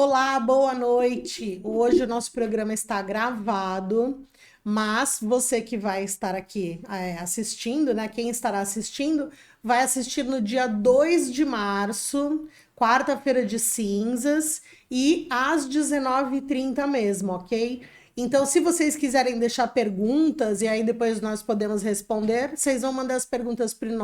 Olá, boa noite. Hoje o nosso programa está gravado, mas você que vai estar aqui assistindo, né? Quem estará assistindo, vai assistir no dia 2 de março, quarta-feira de cinzas, e às 19h30 mesmo, ok? Então, se vocês quiserem deixar perguntas e aí depois nós podemos responder, vocês vão mandar as perguntas para o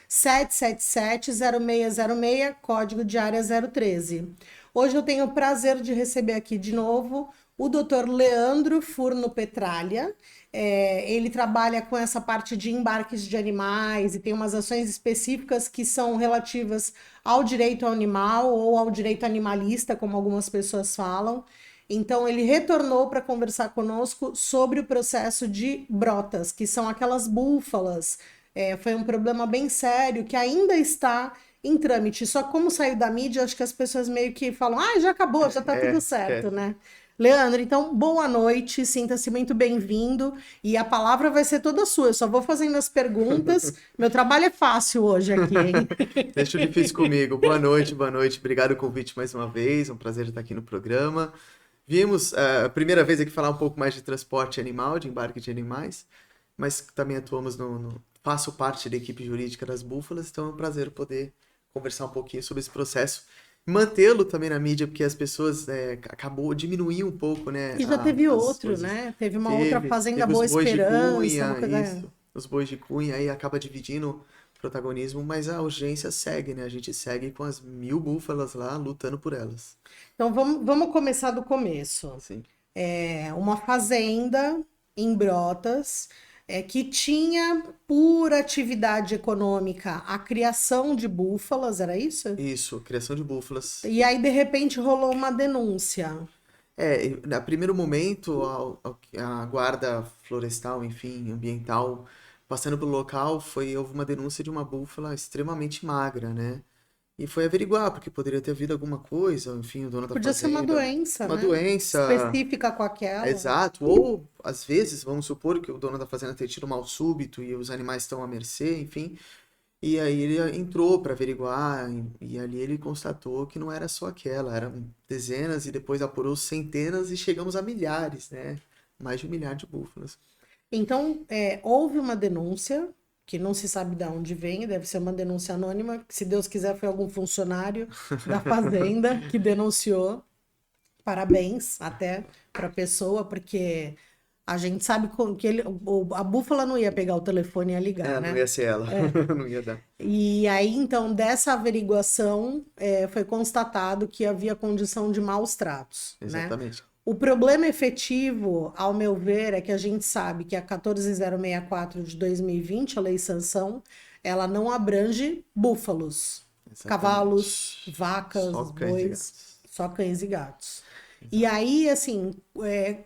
99-777-0606, código de área 013. Hoje eu tenho o prazer de receber aqui de novo o Dr. Leandro Furno Petralha. Ele trabalha com essa parte de embarques de animais e tem umas ações específicas que são relativas ao direito animal ou ao direito animalista, como algumas pessoas falam. Então, ele retornou para conversar conosco sobre o processo de brotas, que são aquelas búfalas. Foi um problema bem sério que ainda está em trâmite. Só como saiu da mídia, acho que as pessoas meio que falam, já acabou, já está tudo certo, né? Leandro, então, boa noite, sinta-se muito bem-vindo. E a palavra vai ser toda sua, eu só vou fazendo as perguntas. Meu trabalho é fácil hoje aqui, hein? Deixa o difícil comigo. Boa noite, boa noite. Obrigado pelo convite mais uma vez. É um prazer estar aqui no programa. Viemos a primeira vez aqui falar um pouco mais de transporte animal, de embarque de animais, mas também atuamos faço parte da equipe jurídica das búfalas, então é um prazer poder conversar um pouquinho sobre esse processo. Mantê-lo também na mídia, porque as pessoas acabou diminuindo um pouco, né? E já teve As outro, coisas. né? Teve uma outra Fazenda Teve Boa os bois de Esperança, uma cunha, coisa. isso. Os bois de cunha, aí acaba dividindo protagonismo, mas a urgência segue, né? A gente segue com as 1000 búfalas lá, lutando por elas. Então vamos começar do começo. Sim. Uma fazenda em Brotas que tinha por atividade econômica a criação de búfalas, era isso? Isso, criação de búfalas. E aí, de repente, rolou uma denúncia. A primeiro momento, a guarda florestal, enfim, ambiental, passando pelo local, houve uma denúncia de uma búfala extremamente magra, né? E foi averiguar, porque poderia ter havido alguma coisa, enfim, o dono da Podia ser uma fazenda, doença, uma né? doença, Específica com aquela. exato, ou às vezes, vamos supor que o dono da fazenda tenha tido um mal súbito e os animais estão à mercê, enfim, e aí ele entrou para averiguar e ali ele constatou que não era só aquela, eram dezenas e depois apurou centenas e chegamos a milhares, né? Mais de 1 milhar de búfalos. Então, houve uma denúncia, que não se sabe de onde vem, deve ser uma denúncia anônima, que, se Deus quiser, foi algum funcionário da fazenda que denunciou. Parabéns até para a pessoa, porque a gente sabe que a búfala não ia pegar o telefone e ia ligar, Não né? ia ser ela, não ia dar. E aí, então, dessa averiguação, foi constatado que havia condição de maus tratos, né? Exatamente. O problema efetivo, ao meu ver, é que a gente sabe que a 14064 de 2020, a Lei Sanção, ela não abrange búfalos, cavalos, Exatamente. Só vacas, cães e bois, gatos. só cães e gatos. E Exato. aí, assim,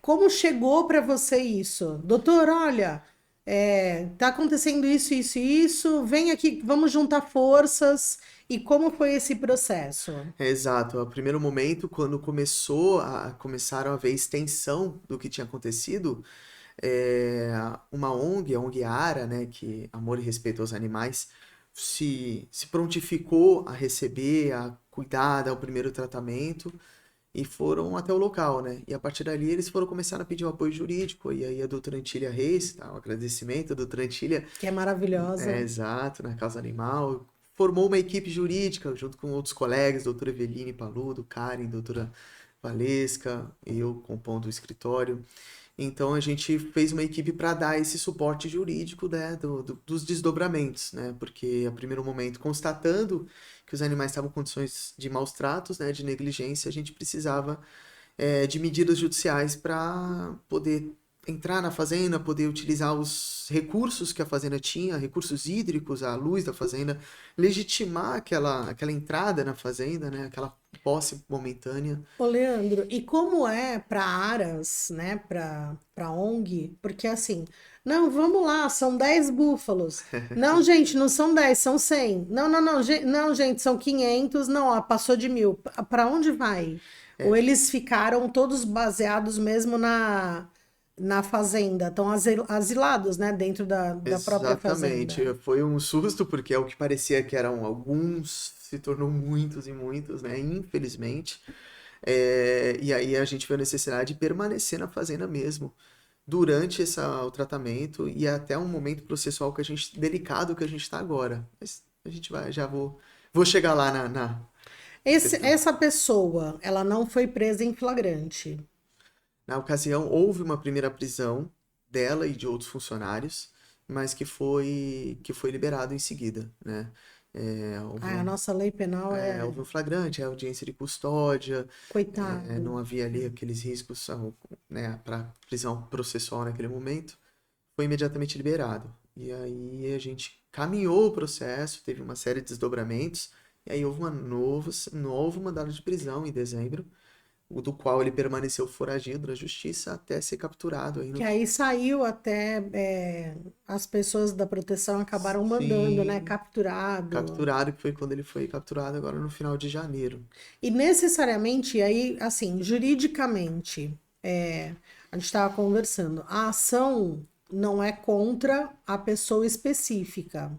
como chegou para você isso? Doutor, olha, tá acontecendo isso, isso e isso, vem aqui, vamos juntar forças. E como foi esse processo? Exato. O primeiro momento, quando começaram a ver extensão do que tinha acontecido, é, uma ONG, a ONG Ara, né, que Amor e Respeito aos Animais, se prontificou a receber, a cuidar, dar o primeiro tratamento e foram até o local, né? E a partir dali eles foram começar a pedir um apoio jurídico. E aí a doutora Antília Reis, tá? Um agradecimento, a doutora Antília, Que é maravilhosa. exato, na causa animal, formou uma equipe jurídica junto com outros colegas, doutora Eveline Paludo, Karen, doutora Valesca, eu compondo o escritório. Então a gente fez uma equipe para dar esse suporte jurídico, né, dos desdobramentos, né? Porque a primeiro momento, constatando que os animais estavam em condições de maus tratos, né, de negligência, a gente precisava de medidas judiciais para poder entrar na fazenda, poder utilizar os recursos que a fazenda tinha, recursos hídricos, a luz da fazenda, legitimar aquela entrada na fazenda, né, aquela posse momentânea. Ô, Leandro, e como é para Aras, né, para ONG? Porque assim, não, vamos lá, são 10 búfalos. Não, gente, não são 10, são 100. Não, não, não, não, gente, são 500. Não, ó, passou de 1000. Para onde vai? Ou eles ficaram todos baseados mesmo na fazenda, estão asilados, né, dentro da própria fazenda. Exatamente. Foi um susto, porque é o que parecia que eram alguns se tornou muitos e muitos, né? Infelizmente. E aí a gente viu a necessidade de permanecer na fazenda mesmo, durante o tratamento e até um momento processual delicado que a gente está agora. Mas a gente vou chegar lá na questão. Essa pessoa, ela não foi presa em flagrante. Na ocasião, houve uma primeira prisão dela e de outros funcionários, mas que foi liberado em seguida, né? Houve Ah, a nossa lei penal houve um flagrante, audiência de custódia, não coitado. havia ali aqueles riscos, né, para prisão processual naquele momento, foi imediatamente liberado. E aí a gente caminhou o processo, teve uma série de desdobramentos, e aí houve novo mandado de prisão em dezembro, o do qual ele permaneceu foragido na justiça até ser capturado aí Que no. aí saiu até, as pessoas da proteção acabaram mandando, né? Sim, Capturado. capturado, que foi quando ele foi capturado agora no final de janeiro. E necessariamente, aí, assim, juridicamente, a gente estava conversando, a ação não é contra a pessoa específica,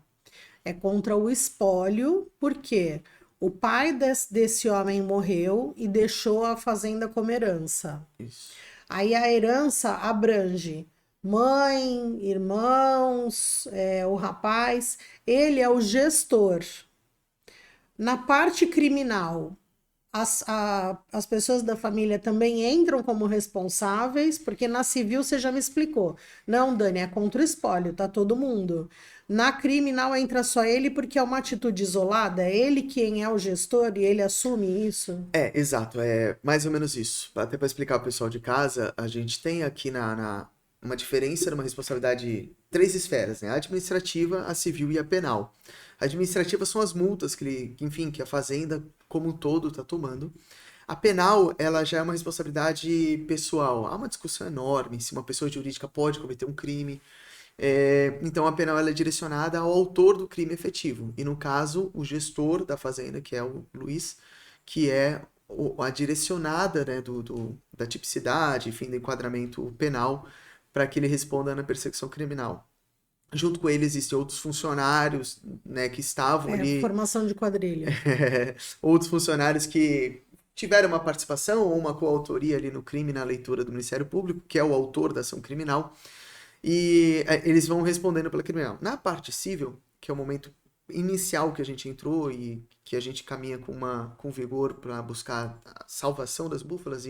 é contra o espólio, porque o pai desse homem morreu e deixou a fazenda como herança. Isso. Aí a herança abrange mãe, irmãos, o rapaz, ele é o gestor. Na parte criminal, as pessoas da família também entram como responsáveis, porque na civil você já me explicou. Não, Dani, é contra o espólio, tá todo mundo. Na criminal entra só ele porque é uma atitude isolada, é ele quem é o gestor e ele assume isso. Exato, é mais ou menos isso. Até para explicar ao pessoal de casa, a gente tem aqui uma diferença numa responsabilidade, três esferas, né? A administrativa, a civil e a penal. A administrativa são as multas enfim, que a fazenda como um todo está tomando. A penal, ela já é uma responsabilidade pessoal. Há uma discussão enorme se uma pessoa jurídica pode cometer um crime. Então, a penal ela é direcionada ao autor do crime efetivo. E, no caso, o gestor da fazenda, que é o Luiz, que é a direcionada, né, da tipicidade, enfim, do enquadramento penal, para que ele responda na persecução criminal. Junto com ele existem outros funcionários, né, que estavam ali, Formação de quadrilha. outros funcionários que tiveram uma participação ou uma coautoria ali no crime na leitura do Ministério Público, que é o autor da ação criminal, e eles vão respondendo pela criminal. Na parte civil, que é o momento inicial que a gente entrou e que a gente caminha com vigor para buscar a salvação das búfalas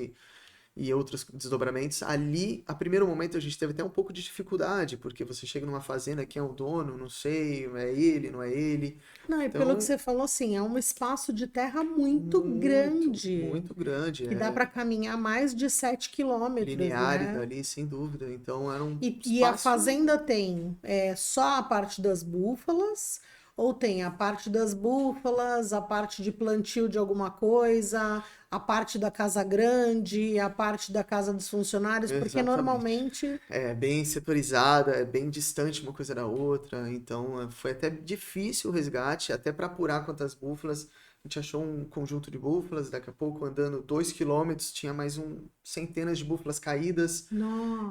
e outros desdobramentos, ali, a primeiro momento, a gente teve até um pouco de dificuldade, porque você chega numa fazenda, quem é o dono, não sei, é ele, não é ele. Não, e pelo que Então, você falou, assim, é um espaço de terra muito muito, grande, muito grande, que dá para caminhar mais de 7 quilômetros, linear né? ali, sem dúvida. Então, era um E a espaço. fazenda tem só a parte das búfalas, ou tem a parte das búfalas, a parte de plantio de alguma coisa, a parte da casa grande, a parte da casa dos funcionários, porque Exatamente. normalmente. É bem setorizada, é bem distante uma coisa da outra, então foi até difícil o resgate, até para apurar quantas búfalas. A gente achou um conjunto de búfalas, daqui a pouco andando 2 quilômetros, tinha mais centenas de búfalas caídas.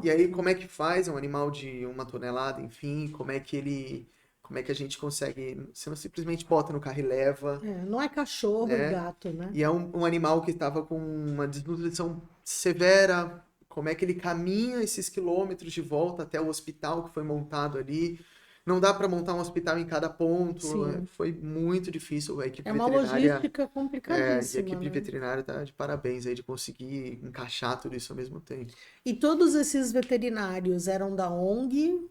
E aí, Nossa, como é que faz? É um animal de 1 tonelada, enfim, como é que a gente consegue? Você não simplesmente bota no carro e leva, não é cachorro e né? gato, né? E é um animal que estava com uma desnutrição severa. Como é que ele caminha esses quilômetros de volta até o hospital que foi montado ali? Não dá para montar um hospital em cada ponto. Sim. Foi muito difícil. É uma logística E a complicadíssima, equipe né? veterinária tá de parabéns aí de conseguir encaixar tudo isso ao mesmo tempo. E todos esses veterinários eram da ONG?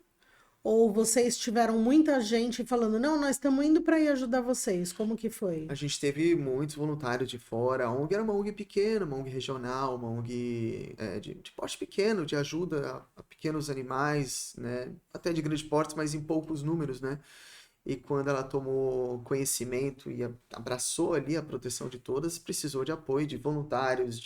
Ou vocês tiveram muita gente falando, não, nós estamos indo para ir ajudar vocês? Como que foi? A gente teve muitos voluntários de fora. A ONG era uma ONG pequena, uma ONG regional, uma ONG de porte pequeno, de ajuda a pequenos animais, né? Até de grande porte, mas em poucos números, né? E quando ela tomou conhecimento e abraçou ali a proteção de todas, precisou de apoio de voluntários,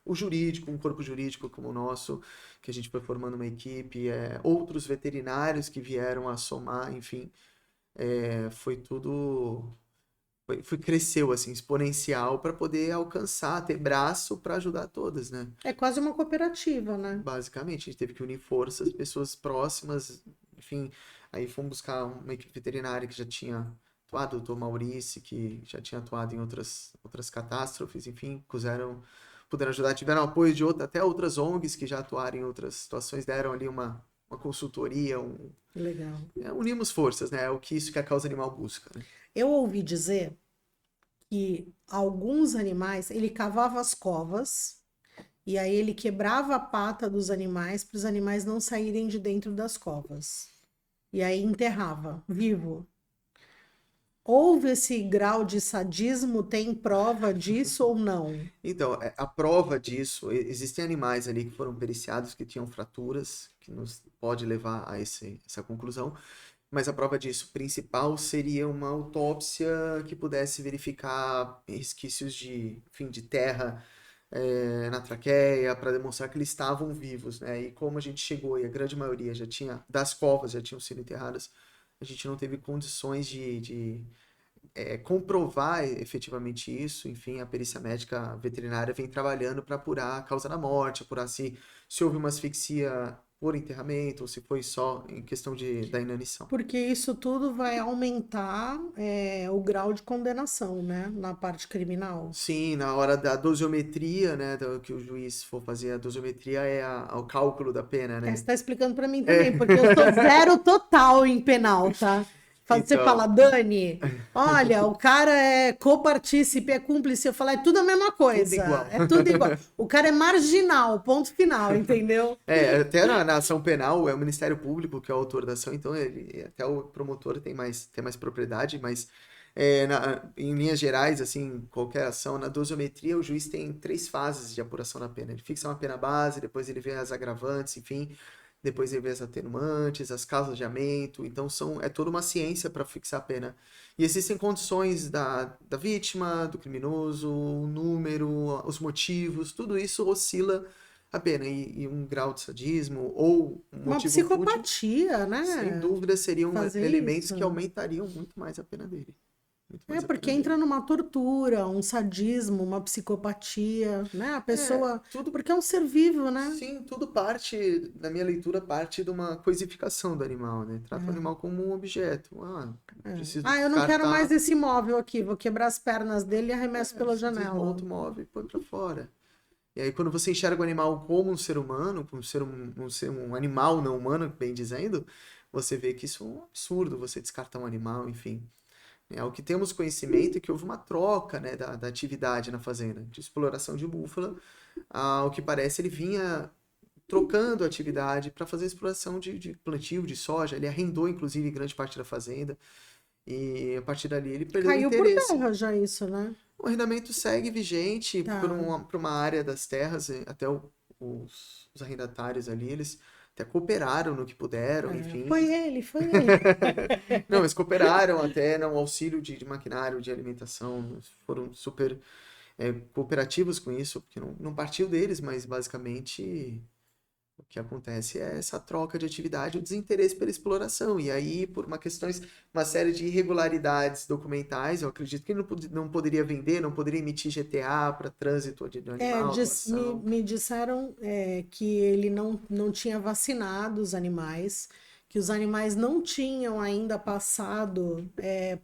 o jurídico, um corpo jurídico como o nosso, que a gente foi formando uma equipe, outros veterinários que vieram a somar, enfim, foi tudo cresceu assim exponencial para poder alcançar, ter braço para ajudar todas, né? É quase uma cooperativa, né? Basicamente, a gente teve que unir forças, pessoas próximas, enfim, aí fomos buscar uma equipe veterinária que já tinha atuado, o doutor Maurício, que já tinha atuado em outras catástrofes, enfim, puderam ajudar, tiveram apoio de até outras ONGs que já atuaram em outras situações, deram ali uma consultoria, Legal. unimos forças, né? É isso que a causa animal busca, né? Eu ouvi dizer que alguns animais, ele cavava as covas e aí ele quebrava a pata dos animais para os animais não saírem de dentro das covas. E aí enterrava, vivo. Houve esse grau de sadismo? Tem prova disso ou não? Então, a prova disso, existem animais ali que foram periciados que tinham fraturas, que nos pode levar a essa conclusão, mas a prova disso principal seria uma autópsia que pudesse verificar resquícios enfim, de terra na traqueia, para demonstrar que eles estavam vivos, né? E como a gente chegou e a grande maioria das covas já tinham sido enterradas, a gente não teve condições de comprovar efetivamente isso. Enfim, a perícia médica veterinária vem trabalhando para apurar a causa da morte, apurar se houve uma asfixia por enterramento ou se foi só em questão da inanição. Porque isso tudo vai aumentar o grau de condenação, né? Na parte criminal. Sim, na hora da dosiometria, né, que o juiz for fazer a dosiometria é o cálculo da pena, Você né? está explicando para mim também, porque eu sou zero total em penal, tá? Você Então, fala, Dani, olha, o cara é copartícipe, é cúmplice. Eu falo, é tudo a mesma tudo coisa. igual. É tudo igual. O cara é marginal, ponto final, entendeu? Até na ação penal é o Ministério Público que é o autor da ação, então até o promotor tem mais propriedade, mas em linhas gerais, assim, qualquer ação, na dosiometria o juiz tem 3 fases de apuração da pena. Ele fixa uma pena base, depois ele vê as agravantes, enfim, depois ele vê as atenuantes, as causas de aumento, então é toda uma ciência para fixar a pena. E existem condições da vítima, do criminoso, o número, os motivos, tudo isso oscila a pena. E um grau de sadismo ou um Uma motivo fútil, psicopatia, né? sem dúvida, seriam Fazer elementos isso. que aumentariam muito mais a pena dele. Muito É mais a porque pena entra dele. numa tortura, um sadismo, uma psicopatia, né? A pessoa. Tudo, Porque é um ser vivo, né? sim, tudo parte, na minha leitura, parte de uma coisificação do animal, né? Trata o É. animal como um objeto. Preciso Ah, eu não quero mais descartar, esse móvel aqui, vou quebrar as pernas dele e arremesso pela você janela. desmonta o móvel e põe pra fora. E aí, quando você enxerga o animal como um ser humano, como um animal não humano, bem dizendo, você vê que isso é um absurdo, você descartar um animal, enfim. O que temos conhecimento é que houve uma troca, né, da atividade na fazenda, de exploração de búfala. Ao que parece, ele vinha trocando a atividade para fazer exploração de plantio, de soja. Ele arrendou, inclusive, grande parte da fazenda. E a partir dali ele perdeu o Caiu por interesse. terra já isso, né? O arrendamento segue vigente Tá. por uma área das terras, até os arrendatários ali, eles até cooperaram no que puderam, enfim. Foi ele, foi ele. Não, eles cooperaram até no auxílio de maquinário, de alimentação, foram super cooperativos com isso, porque não partiu deles, mas basicamente o que acontece é essa troca de atividade, o desinteresse pela exploração. E aí, por uma série de irregularidades documentais, eu acredito que ele não poderia vender, não poderia emitir GTA para trânsito de animal, doação. Me disseram que ele não tinha vacinado os animais, que os animais não tinham ainda passado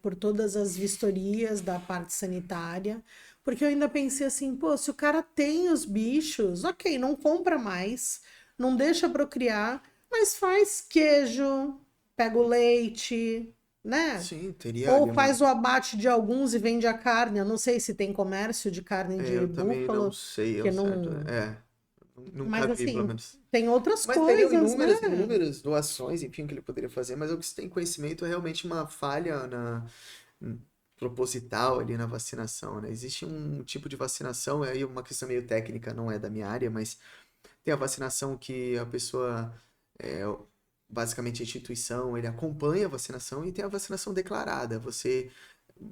por todas as vistorias da parte sanitária, porque eu ainda pensei assim, pô, se o cara tem os bichos, ok, não compra mais, não deixa procriar, mas faz queijo, pega o leite, né? Sim, teria ali Ou faz o abate de alguns e vende a carne. Eu não sei se tem comércio de carne de eu também não búfalo, sei que ao certo. não. Nunca Mas vi, pelo assim, menos. tem outras Mas teriam coisas, né? inúmeras doações, enfim, que ele poderia fazer, mas o que se tem conhecimento é realmente uma falha proposital ali na vacinação, né? Existe um tipo de vacinação, aí uma questão meio técnica, não é da minha área, mas tem a vacinação que a pessoa, é, basicamente a instituição, ele acompanha a vacinação e tem a vacinação declarada. Você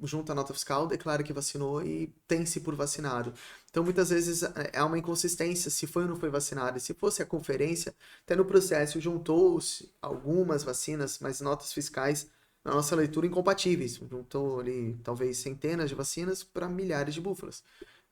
junta a nota fiscal, declara que vacinou e tem-se por vacinado. Então, muitas vezes há uma inconsistência se foi ou não foi vacinado. E se fosse a conferência, até no processo juntou-se algumas vacinas, mas notas fiscais, na nossa leitura, incompatíveis. Juntou ali talvez centenas de vacinas para milhares de búfalas.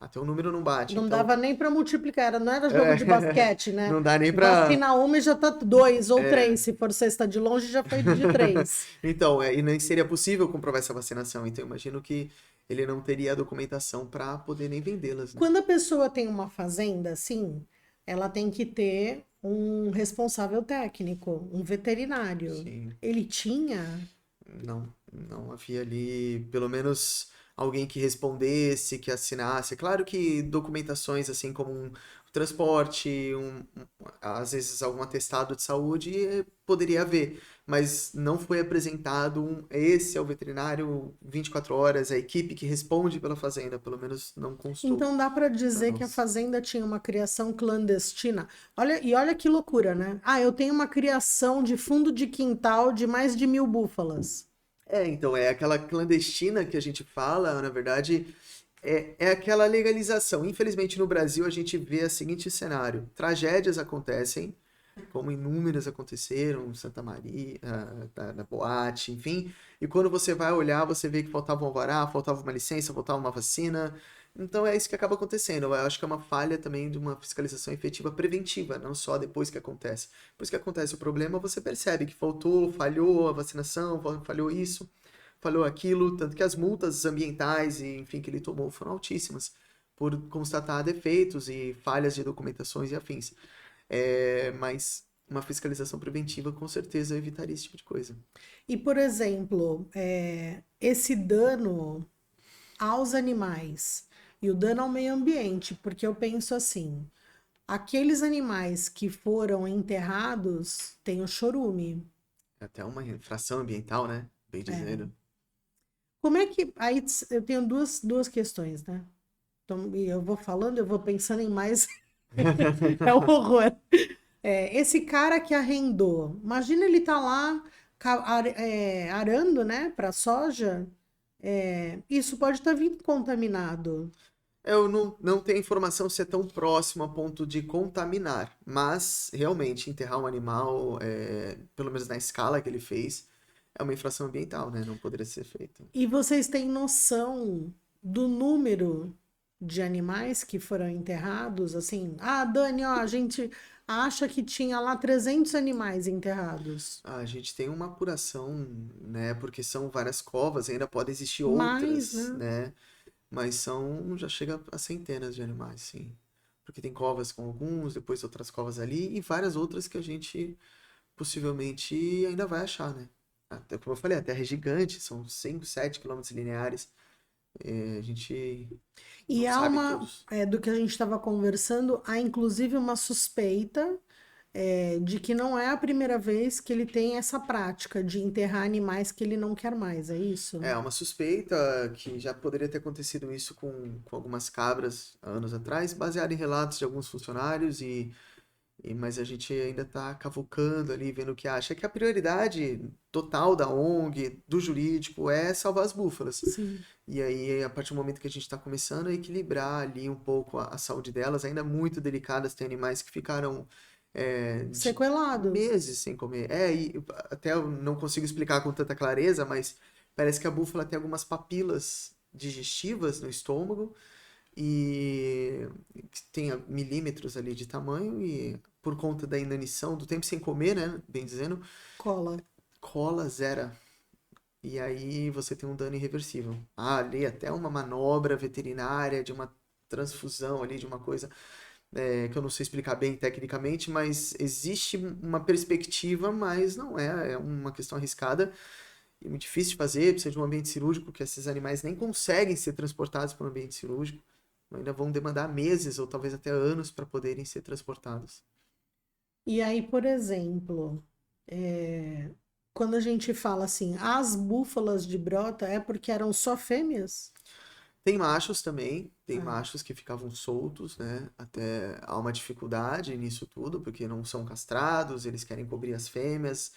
Até o número não bate. Não Então, dava nem para multiplicar, não era jogo de basquete, né? não dá nem pra. Vacina uma e já tá 2 ou 3. Se for cesta de longe, já foi de 3. Então, e nem seria possível comprovar essa vacinação. Então, eu imagino que ele não teria a documentação para poder nem vendê-las, né? Quando a pessoa tem uma fazenda, assim, ela tem que ter um responsável técnico, um veterinário. Sim. Ele tinha? Não havia ali, pelo menos, alguém que respondesse, que assinasse. Claro que documentações assim como um transporte, às vezes algum atestado de saúde, poderia haver, mas não foi apresentado esse é o veterinário 24 horas, a equipe que responde pela fazenda, pelo menos não constou Então dá para para dizer que a nós. fazenda tinha uma criação clandestina. Olha que loucura, né? Ah, eu tenho uma criação de fundo de quintal de mais de 1.000 búfalas. Então, é aquela clandestina que a gente fala, na verdade, é aquela legalização. Infelizmente, no Brasil, a gente vê o seguinte cenário: tragédias acontecem, como inúmeras aconteceram, em Santa Maria, na Boate, enfim, e quando você vai olhar, você vê que faltava um alvará, faltava uma licença, faltava uma vacina. Então é isso que acaba acontecendo. Eu acho que é uma falha também de uma fiscalização efetiva preventiva, não só depois que acontece. Depois que acontece o problema, você percebe que faltou, falhou a vacinação, falhou isso, falhou aquilo, tanto que as multas ambientais e, enfim, que ele tomou foram altíssimas por constatar defeitos e falhas de documentações e afins. Mas uma fiscalização preventiva com certeza evitaria esse tipo de coisa. E, por exemplo, esse dano aos animais e o dano ao meio ambiente, porque eu penso assim, aqueles animais que foram enterrados têm o chorume. É até uma infração ambiental, né? Bem dizendo. Como é que. Aí eu tenho duas questões, né? Então, e eu vou falando, eu vou pensando em mais. É um horror. Esse cara que arrendou, imagina ele tá lá arando, né, para soja. Isso pode estar vindo contaminado. Eu não tenho informação se é tão próximo a ponto de contaminar, mas realmente enterrar um animal, pelo menos na escala que ele fez, é uma infração ambiental, né? Não poderia ser feito. E vocês têm noção do número de animais que foram enterrados? Assim, ah, Dani, ó, a gente acha que tinha lá 300 animais enterrados. A gente tem uma apuração, né? Porque são várias covas, ainda podem existir Mais, outras, né? né? Mas já chega a centenas de animais, sim. Porque tem covas com alguns, depois outras covas ali e várias outras que a gente possivelmente ainda vai achar, né? Até, como eu falei, a Terra é gigante, são 5, 7 quilômetros lineares. A gente E não há sabe uma, todos. do que a gente estava conversando, há inclusive uma suspeita, de que não é a primeira vez que ele tem essa prática de enterrar animais que ele não quer mais, é isso? É uma suspeita que já poderia ter acontecido isso com algumas cabras há anos atrás, baseado em relatos de alguns funcionários mas a gente ainda está cavucando ali, vendo o que acha. É que a prioridade total da ONG, do jurídico, é salvar as búfalas. Sim. E aí, a partir do momento que a gente está começando a equilibrar ali um pouco a saúde delas, ainda muito delicadas, tem animais que ficaram de Sequelados. meses sem comer. E até eu não consigo explicar com tanta clareza, mas parece que a búfala tem algumas papilas digestivas no estômago e que tem milímetros ali de tamanho e por conta da inanição do tempo sem comer, né, bem dizendo, Cola. cola zera. E aí você tem um dano irreversível. Ali até uma manobra veterinária de uma transfusão ali de uma coisa que eu não sei explicar bem tecnicamente, mas existe uma perspectiva, mas não é uma questão arriscada e muito difícil de fazer, precisa de um ambiente cirúrgico, que esses animais nem conseguem ser transportados para um ambiente cirúrgico, ainda vão demandar meses ou talvez até anos para poderem ser transportados. E aí, por exemplo, quando a gente fala assim, as búfalas de Brota é porque eram só fêmeas? Tem machos também, tem Ah, machos que ficavam soltos, né? Até há uma dificuldade nisso tudo, porque não são castrados, eles querem cobrir as fêmeas.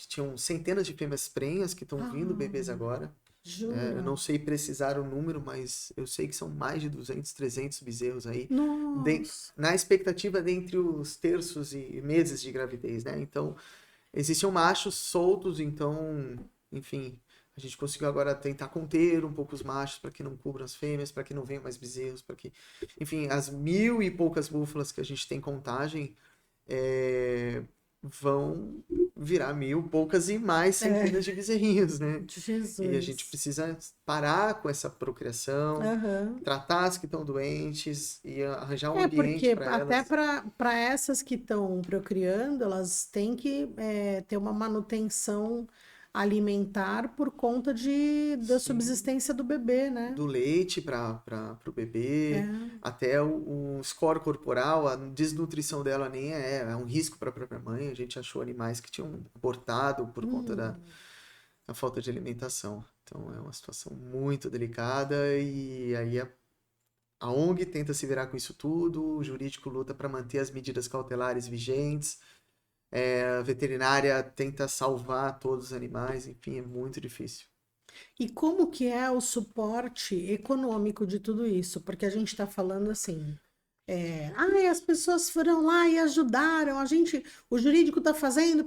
Tinham centenas de fêmeas prenhas que estão vindo bebês ah, agora. Eu jura? não sei precisar o número, mas eu sei que são mais de 200, 300 bezerros aí, Nossa. na expectativa dentre os terços e meses de gravidez, né? Então, existiam machos soltos, então, enfim, A gente conseguiu agora tentar conter um pouco os machos para que não cubram as fêmeas, para que não venham mais bezerros, para que, enfim, as 1.000 e poucas búfalas que a gente tem contagem é, vão virar 1.000 poucas e mais É, centenas de bezerrinhos, né? E a gente Jesus. precisa parar com essa procriação, Aham. tratar as que estão doentes e arranjar um É, ambiente porque para até elas. para essas que estão procriando, elas têm que ter uma manutenção alimentar por conta da Sim, subsistência do bebê, né? do leite para o bebê, É. até o score corporal, a desnutrição dela nem é um risco para a própria mãe. A gente achou animais que tinham abortado por conta Hum. da falta de alimentação. Então é uma situação muito delicada e aí a ONG tenta se virar com isso tudo, o jurídico luta para manter as medidas cautelares vigentes, a veterinária tenta salvar todos os animais, enfim, é muito difícil. E como que é o suporte econômico de tudo isso? Porque a gente está falando assim, ai, as pessoas foram lá e ajudaram, a gente, o jurídico está fazendo,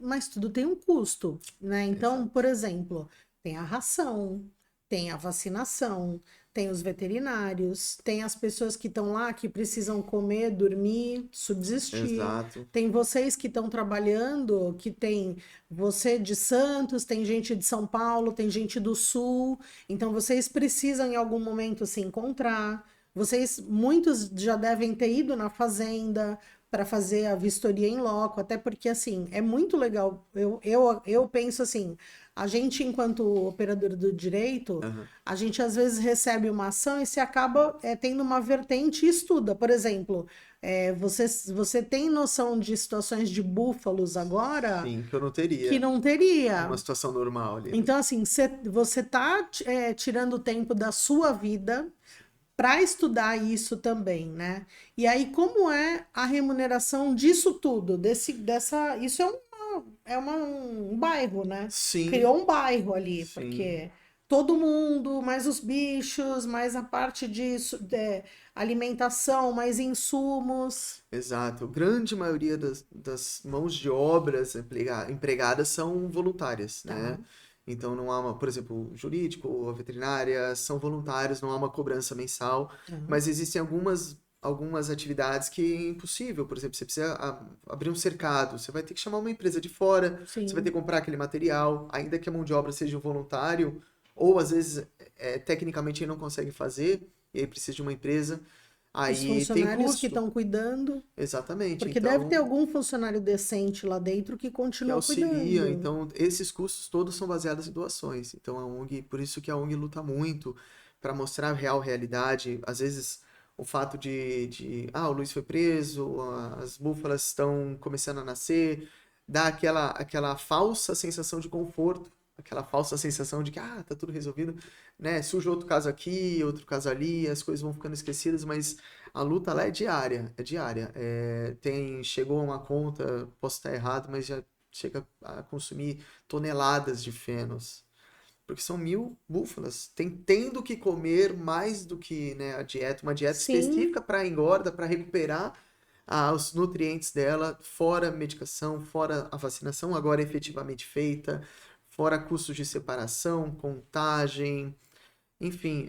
mas tudo tem um custo, né? Então, Exato. por exemplo, tem a ração, tem a vacinação, tem os veterinários, tem as pessoas que estão lá que precisam comer, dormir, subsistir. Exato. Tem vocês que estão trabalhando, que tem você de Santos, tem gente de São Paulo, tem gente do Sul. Então vocês precisam em algum momento se encontrar. Vocês, muitos já devem ter ido na fazenda para fazer a vistoria em loco, até porque, assim, é muito legal. Eu penso assim, a gente, enquanto operador do direito, Aham. a gente às vezes recebe uma ação e se acaba tendo uma vertente e estuda. Por exemplo, você tem noção de situações de búfalos agora Sim, que eu não que teria não teria. numa situação normal ali, né? Então, assim, você está tirando tempo da sua vida para estudar isso também, né? E aí, como é a remuneração disso tudo? Isso um bairro, né? Sim, Criou um bairro ali, sim, porque todo mundo, mais os bichos, mais a parte de alimentação, mais insumos. exato. Grande maioria das mãos de obras empregadas são voluntárias, Tá. né? Então não há uma, por exemplo, o jurídico ou a veterinária são voluntários, não há uma cobrança mensal, Tá. mas existem algumas atividades que é impossível. Por exemplo, você precisa abrir um cercado, você vai ter que chamar uma empresa de fora, você vai ter que Sim. comprar aquele material, ainda que a mão de obra seja um voluntário, ou às vezes tecnicamente ele não consegue fazer, e aí precisa de uma empresa. Os Aí tem funcionários que custo. estão cuidando, Exatamente. porque deve ter Então, algum funcionário decente lá dentro que que continua auxilia. cuidando. Então, esses custos todos são baseados em doações. Então, a ONG, por isso que a ONG luta muito para mostrar a real realidade. Às vezes, o fato o Luiz foi preso, as búfalas estão começando a nascer, dá aquela falsa sensação de conforto, aquela falsa sensação de que, tá tudo resolvido, né? Surge outro caso aqui, outro caso ali, as coisas vão ficando esquecidas, mas a luta lá é diária, é diária. Chegou uma conta, posso estar errado, mas já chega a consumir toneladas de fenos. Porque são 1.000 búfalas, tendo que comer mais do que, né, a dieta, uma dieta Sim, específica para engorda, para recuperar os nutrientes dela, fora a medicação, fora a vacinação agora efetivamente feita, fora custos de separação, contagem, enfim,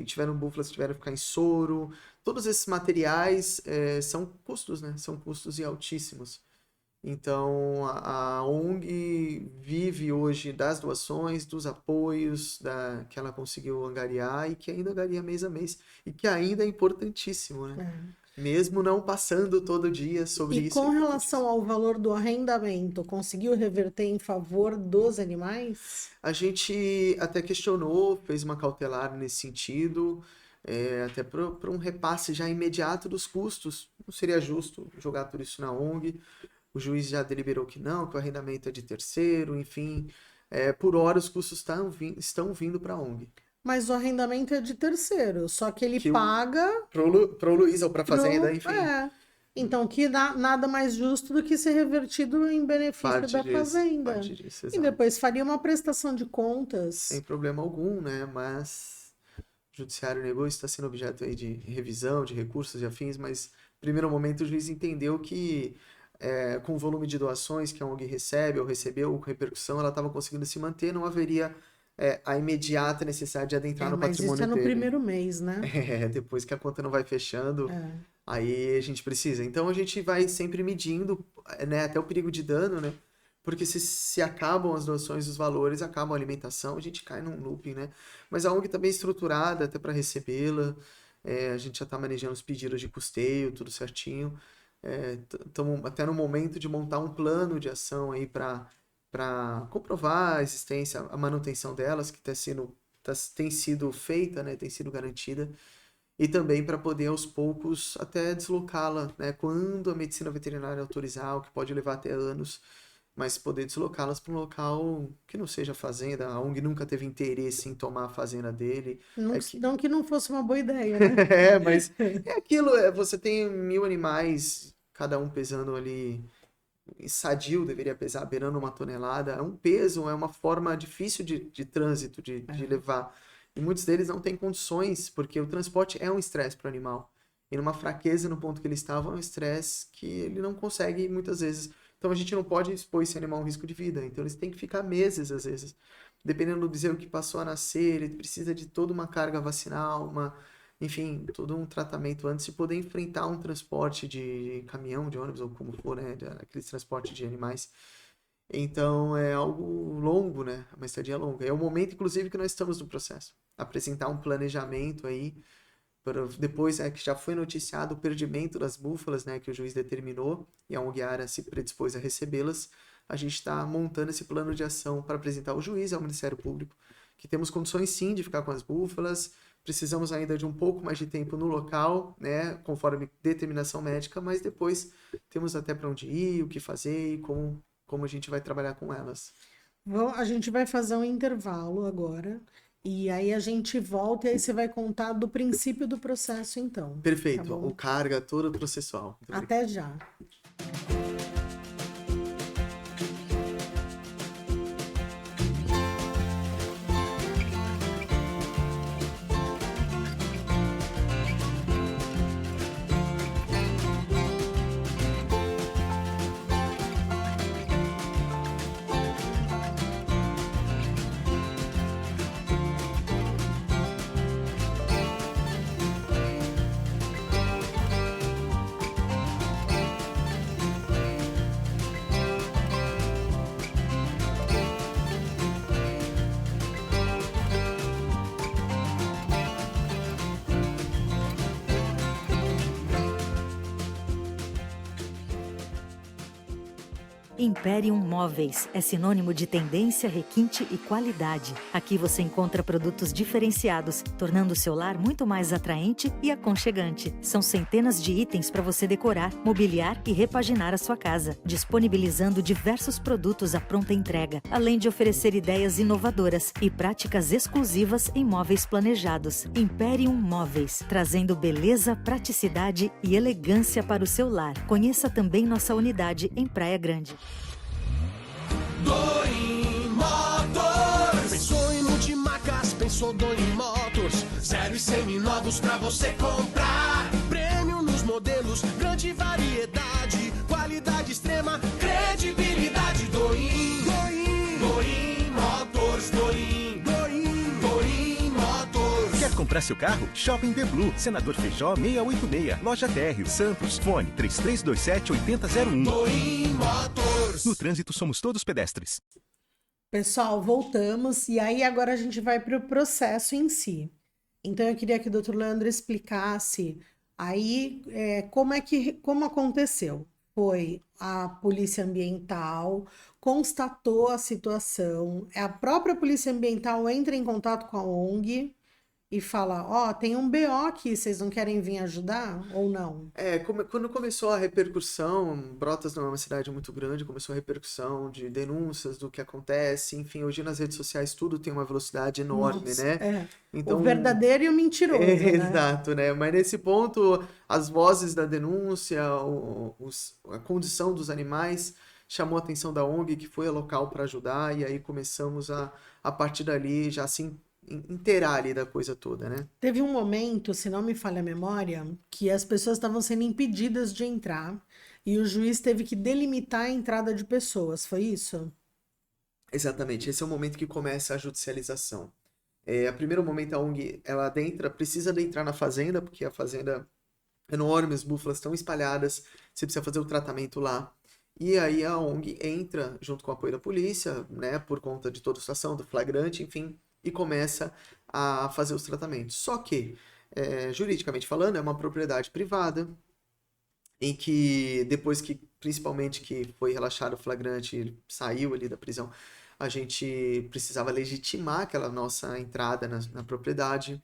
tiveram búfalas que tiveram que ficar em soro. Todos esses materiais são custos, né? São custos e altíssimos. Então, a ONG vive hoje das doações, dos apoios que ela conseguiu angariar e que ainda angaria mês a mês. E que ainda é importantíssimo, né? é. Mesmo não passando todo dia sobre E isso, é com relação importantíssimo. ao valor do arrendamento, conseguiu reverter em favor dos animais? A gente até questionou, fez uma cautelar nesse sentido, até para um repasse já imediato dos custos. Não seria justo jogar tudo isso na ONG. O juiz já deliberou que não, que o arrendamento é de terceiro, enfim. Por hora, os custos estão vindo para a ONG. Mas o arrendamento é de terceiro, só que ele Que o, paga pro Luiz ou para a Fazenda, pro. enfim, Então, nada mais justo do que ser revertido em benefício parte da disso, fazenda. parte disso, E exato. depois faria uma prestação de Sem contas. problema algum, né? Mas o judiciário negou, isso está sendo objeto aí de revisão, de recursos e afins, mas, no primeiro momento, o juiz entendeu que com o volume de doações que a ONG recebe ou recebeu, com repercussão, ela estava conseguindo se manter, não haveria a imediata necessidade de adentrar no Mas isso patrimônio é no dele. primeiro mês, né? Depois que a conta não vai fechando, É. aí a gente precisa. Então a gente vai sempre medindo, né, até o perigo de dano, né? Porque se acabam as doações, os valores, acaba a alimentação, a gente cai num looping, né? Mas a ONG está bem estruturada até para recebê-la. A gente já está manejando os pedidos de custeio, tudo certinho. Estamos até no momento de montar um plano de ação aí para comprovar a existência, a manutenção delas, que tem sido feita, né? Tem sido garantida. E também para poder aos poucos até deslocá-la, né? Quando a medicina veterinária autorizar, o que pode levar até anos, mas poder deslocá-las para um local que não seja fazenda. A ONG nunca teve interesse em tomar a fazenda dele. Não que não fosse uma boa ideia, né? Mas é aquilo, você tem 1.000 animais, cada um pesando ali, sadio deveria pesar, beirando 1 tonelada. É um peso, é uma forma difícil de trânsito, de levar. E muitos deles não têm condições, porque o transporte é um estresse para o animal. E numa fraqueza no ponto que ele estava, é um estresse que ele não consegue muitas vezes. Então a gente não pode expor esse animal a um risco de vida. Então eles têm que ficar meses, às vezes. Dependendo do bezerro que passou a nascer, ele precisa de toda uma carga vacinal, enfim, todo um tratamento antes de poder enfrentar um transporte de caminhão, de ônibus, ou como for, né? Aquele transporte de animais. Então é algo longo, né? Uma estadia longa. É o momento, inclusive, que nós estamos no processo. Apresentar um planejamento aí, depois que já foi noticiado o perdimento das búfalas, né? Que o juiz determinou, e a ONG Ara se predispôs a recebê-las. A gente está montando esse plano de ação para apresentar ao juiz e ao Ministério Público, que temos condições sim de ficar com as búfalas, precisamos ainda de um pouco mais de tempo no local, né, conforme determinação médica, mas depois temos até para onde ir, o que fazer e como a gente vai trabalhar com elas. A gente vai fazer um intervalo agora, e aí a gente volta e aí você vai contar do princípio do processo, então. Perfeito, Tá bom? o carga todo processual. Até já. Imperium Móveis é sinônimo de tendência, requinte e qualidade. Aqui você encontra produtos diferenciados, tornando o seu lar muito mais atraente e aconchegante. São centenas de itens para você decorar, mobiliar e repaginar a sua casa, disponibilizando diversos produtos à pronta entrega, além de oferecer ideias inovadoras e práticas exclusivas em móveis planejados. Imperium Móveis, trazendo beleza, praticidade e elegância para o seu lar. Conheça também nossa unidade em Praia Grande. Doim Motors. Pensou em multimarcas, pensou Doim Motors. 0 e seminovos pra você comprar. Prêmio nos modelos, grande variedade. Qualidade extrema, credibilidade. Doim Motors. Doim Motors. Quer comprar seu carro? Shopping The Blue, Senador Feijó 686, Loja Térreo, Santos. Fone 3327-8001. Doim Motors. No trânsito somos todos pedestres. Pessoal, voltamos e aí agora a gente vai para o processo em si. Então eu queria que o Dr. Leandro explicasse aí como aconteceu. Foi a Polícia Ambiental, constatou a situação, a própria Polícia Ambiental entra em contato com a ONG e fala, ó, tem um BO aqui, vocês não querem vir ajudar ou não? Quando começou a repercussão, Brotas não é uma cidade muito grande, começou a repercussão de denúncias do que acontece, enfim, hoje nas redes sociais tudo tem uma velocidade enorme, Nossa, né? Então, o verdadeiro e o mentiroso, né? exato, né? Mas nesse ponto, as vozes da denúncia, a condição dos animais chamou a atenção da ONG, que foi a local para ajudar, e aí começamos a partir dali já assim inteirar ali da coisa toda, né? Teve um momento, se não me falha a memória, que as pessoas estavam sendo impedidas de entrar e o juiz teve que delimitar a entrada de pessoas, foi isso? Exatamente, esse é o momento que começa a judicialização. A primeiro momento a ONG ela precisa adentrar na fazenda, porque a fazenda é enorme, as búfalas estão espalhadas, você precisa fazer o tratamento lá. E aí a ONG entra junto com o apoio da polícia, né, por conta de toda a situação, do flagrante, enfim, e começa a fazer os tratamentos. Só que, juridicamente falando, é uma propriedade privada, em que depois que, principalmente que foi relaxado o flagrante, ele saiu ali da prisão, a gente precisava legitimar aquela nossa entrada na propriedade,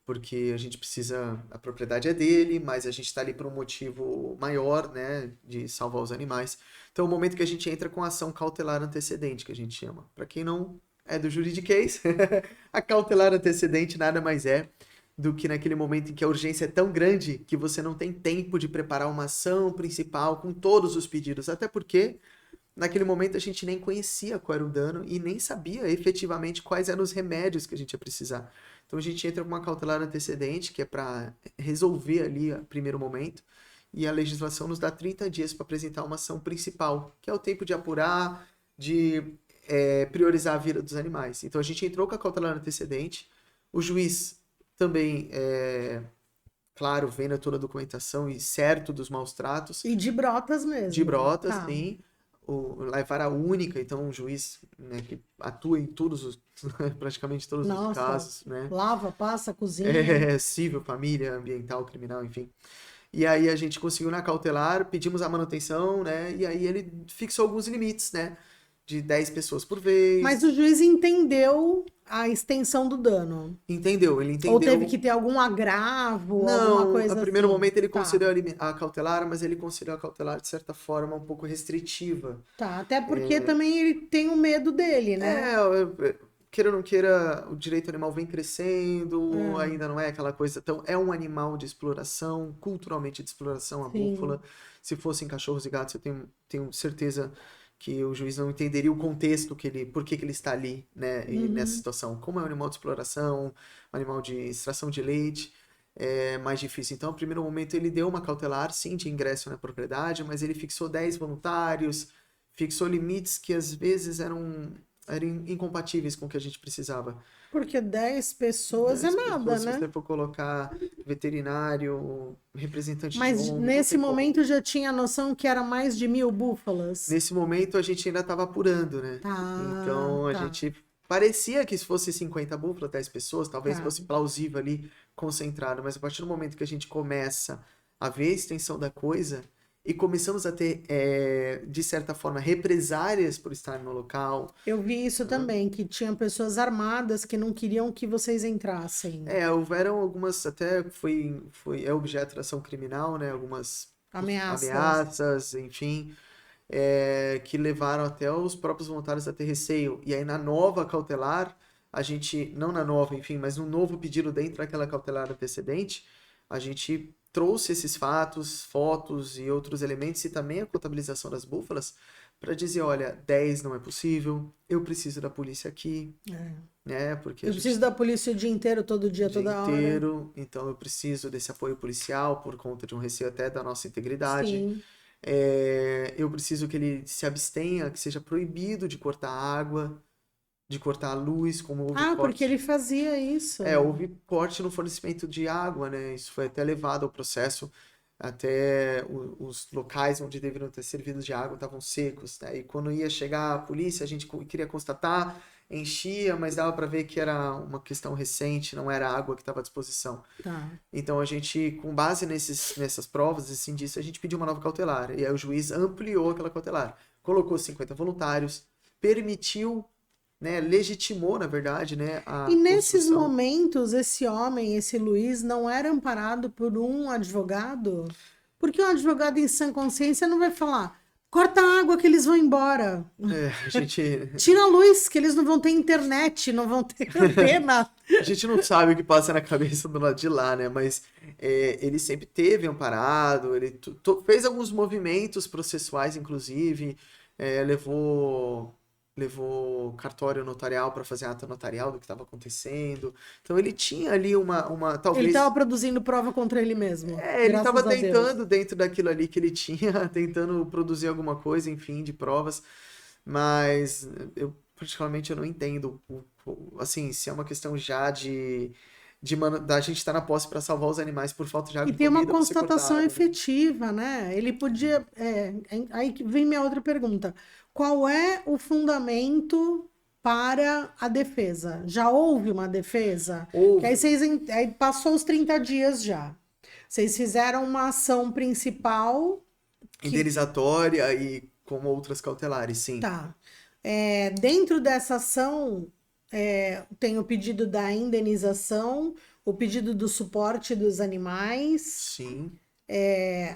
porque a gente precisa, a propriedade é dele, mas a gente está ali por um motivo maior, né, de salvar os animais. Então, é o momento que a gente entra com a ação cautelar antecedente, que a gente chama. Para quem não é do juridiquês, a cautelar antecedente nada mais é do que naquele momento em que a urgência é tão grande que você não tem tempo de preparar uma ação principal com todos os pedidos, até porque naquele momento a gente nem conhecia qual era o dano e nem sabia efetivamente quais eram os remédios que a gente ia precisar. Então a gente entra com uma cautelar antecedente, que é para resolver ali o primeiro momento, e a legislação nos dá 30 dias para apresentar uma ação principal, que é o tempo de apurar, de priorizar a vida dos animais. Então a gente entrou com a cautelar antecedente, o juiz também, claro, vendo toda a documentação e certo dos maus tratos. E de Brotas mesmo. De Brotas, Tá. sim. Lá é vara única, então um juiz, né, que atua em praticamente todos os Nossa, casos, né? lava, passa, cozinha. Civil, família, ambiental, criminal, enfim. E aí a gente conseguiu na cautelar, pedimos a manutenção, né? E aí ele fixou alguns limites, né? De 10 pessoas por vez. Mas o juiz entendeu a extensão do dano. Entendeu? Ele entendeu. Ou teve que ter algum agravo, alguma Não, coisa no primeiro assim? momento ele Tá. concedeu a cautelar, mas ele concedeu a cautelar de certa forma um pouco restritiva. Tá, até porque também ele tem o medo dele, né? Queira ou não queira, o direito animal vem crescendo, ainda não é aquela coisa. Então, é um animal de exploração, culturalmente de exploração, a Sim. búfala. Se fossem cachorros e gatos, eu tenho certeza que o juiz não entenderia o contexto por que ele está ali, né, e nessa situação. Como é um animal de exploração, um animal de extração de leite, é mais difícil. Então, no primeiro momento, ele deu uma cautelar, sim, de ingresso na propriedade, mas ele fixou 10 voluntários, fixou limites que às vezes eram incompatíveis com o que a gente precisava. Porque 10 pessoas é 10 nada, pessoas, né? Se você for colocar veterinário, representante Mas de ONG, nesse não tem como. momento já tinha a noção que era mais de 1000 búfalas. Nesse momento a gente ainda estava apurando, né? Tá, Então a tá. gente parecia que se fosse 50 búfalas, 10 pessoas, talvez Tá. fosse plausível ali, concentrado, mas a partir do momento que a gente começa a ver a extensão da coisa e começamos a ter, de certa forma, represálias por estar no local. Eu vi isso também, que tinham pessoas armadas que não queriam que vocês entrassem. Houveram algumas, até é objeto de ação criminal, né? Algumas Ameaças. ameaças, enfim, que levaram até os próprios voluntários a ter receio. E aí na nova cautelar, a gente, não na nova, enfim, mas no novo pedido dentro daquela cautelar antecedente, a gente trouxe esses fatos, fotos e outros elementos e também a contabilização das búfalas para dizer, olha, 10 não é possível, eu preciso da polícia aqui, né? Porque Eu preciso da polícia o dia inteiro, todo dia, toda hora. inteiro, então eu preciso desse apoio policial por conta de um receio até da nossa integridade. Sim. Eu preciso que ele se abstenha, que seja proibido de cortar água, de cortar a luz, como houve corte. Porque ele fazia isso. Houve corte no fornecimento de água, né? Isso foi até levado ao processo, até os locais onde deveriam ter servido de água estavam secos, né? E quando ia chegar a polícia, a gente queria constatar, enchia, mas dava para ver que era uma questão recente, não era a água que estava à disposição. Tá. Então a gente, com base nessas provas, esse indício, a gente pediu uma nova cautelar. E aí o juiz ampliou aquela cautelar. Colocou 50 voluntários, permitiu, né, legitimou, na verdade, né, a E nesses construção. momentos, esse homem, esse Luiz, não era amparado por um advogado? Porque um advogado em sã consciência não vai falar, corta a água que eles vão embora. A gente... Tira a luz, que eles não vão ter internet, não vão ter antena. A gente não sabe o que passa na cabeça do lado de lá, né? Mas ele sempre teve amparado, ele fez alguns movimentos processuais, inclusive, levou levou cartório notarial para fazer ata notarial do que estava acontecendo. Então ele tinha ali uma talvez... Ele estava produzindo prova contra ele mesmo. Ele graças estava a Deus. tentando, dentro daquilo ali que ele tinha, tentando produzir alguma coisa, enfim, de provas. Mas eu, particularmente, eu não entendo, assim, se é uma questão já da gente estar na posse para salvar os animais por falta de água E e tem uma comida, você cortar a constatação água, né? efetiva, né? Ele podia. Aí que vem minha outra pergunta. Qual é o fundamento para a defesa? Já houve uma defesa? Houve. Que aí passou os 30 dias já. Vocês fizeram uma ação principal. Indenizatória e como outras cautelares, sim. Tá. Dentro dessa ação, tem o pedido da indenização, o pedido do suporte dos animais. Sim.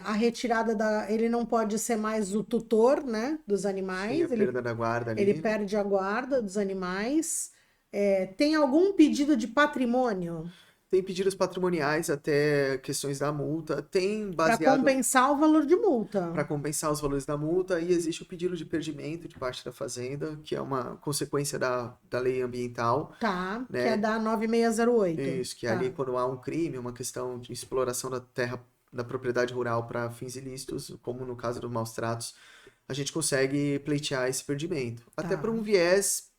A retirada ele não pode ser mais o tutor, né, dos animais. Sim, a perda da guarda ali. Ele perde a guarda dos animais. Tem algum pedido de patrimônio Tem pedidos patrimoniais até questões da multa. Tem para baseado compensar o valor de multa? para compensar os valores da multa e existe o pedido de perdimento de parte da fazenda, que é uma consequência da lei ambiental. Tá, né? que é da 9608. Isso, que Tá. ali quando há um crime, uma questão de exploração da terra, da propriedade rural para fins ilícitos, como no caso dos maus tratos, a gente consegue pleitear esse perdimento. Até por um viés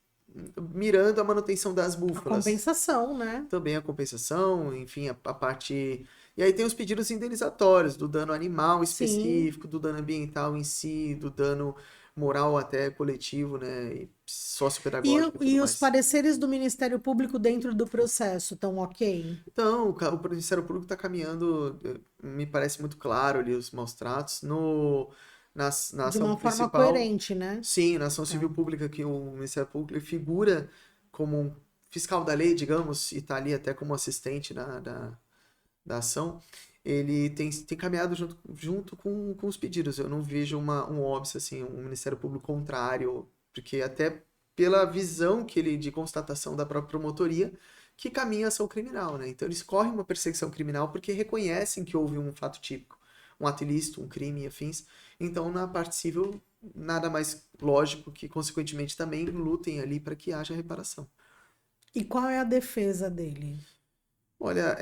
mirando a manutenção das A búfalas. compensação, né? Também a compensação, enfim, a parte... E aí tem os pedidos indenizatórios do dano animal específico, do dano ambiental em si, do dano moral até coletivo, né? E sociopedagógico. tudo E os mais. pareceres do Ministério Público dentro do processo estão ok? Então, o Ministério Público está caminhando, me parece muito claro ali os maus tratos, na De ação uma forma principal. coerente, né? Sim, na ação civil pública que o Ministério Público figura como um fiscal da lei, digamos, e está ali até como assistente da ação, ele tem caminhado junto com os pedidos. Eu não vejo um óbice, assim, um Ministério Público contrário, porque até pela visão de constatação da própria promotoria, que caminha a ação criminal, né? Então eles correm uma perseguição criminal porque reconhecem que houve um fato típico, um ato ilícito, um crime e afins. Então, na parte civil, nada mais lógico que, consequentemente, também lutem ali para que haja reparação. E qual é a defesa dele? Olha,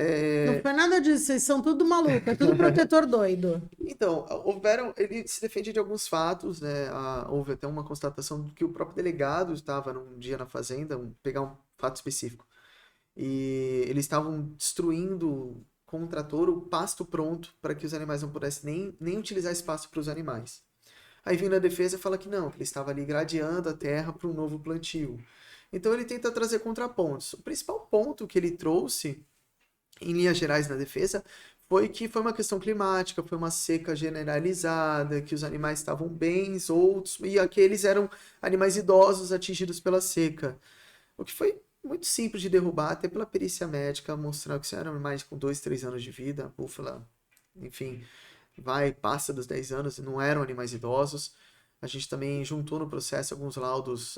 Não foi nada disso, vocês são tudo maluco, é tudo protetor doido. Então, ele se defende de alguns fatos, né? Houve até uma constatação de que o próprio delegado estava num dia na fazenda, pegar um fato específico, e eles estavam destruindo com um trator o pasto pronto para que os animais não pudessem nem utilizar esse pasto para os animais. Aí vindo a defesa e fala que não, que ele estava ali gradeando a terra para um novo plantio. Então ele tenta trazer contrapontos. O principal ponto que ele trouxe, em linhas gerais na defesa, foi que foi uma questão climática, foi uma seca generalizada, que os animais estavam bens, outros, e aqueles eram animais idosos atingidos pela seca. O que foi muito simples de derrubar, até pela perícia médica, mostrar que eram animais com 2, 3 anos de vida, a búfala, enfim, passa dos 10 anos, não eram animais idosos. A gente também juntou no processo alguns laudos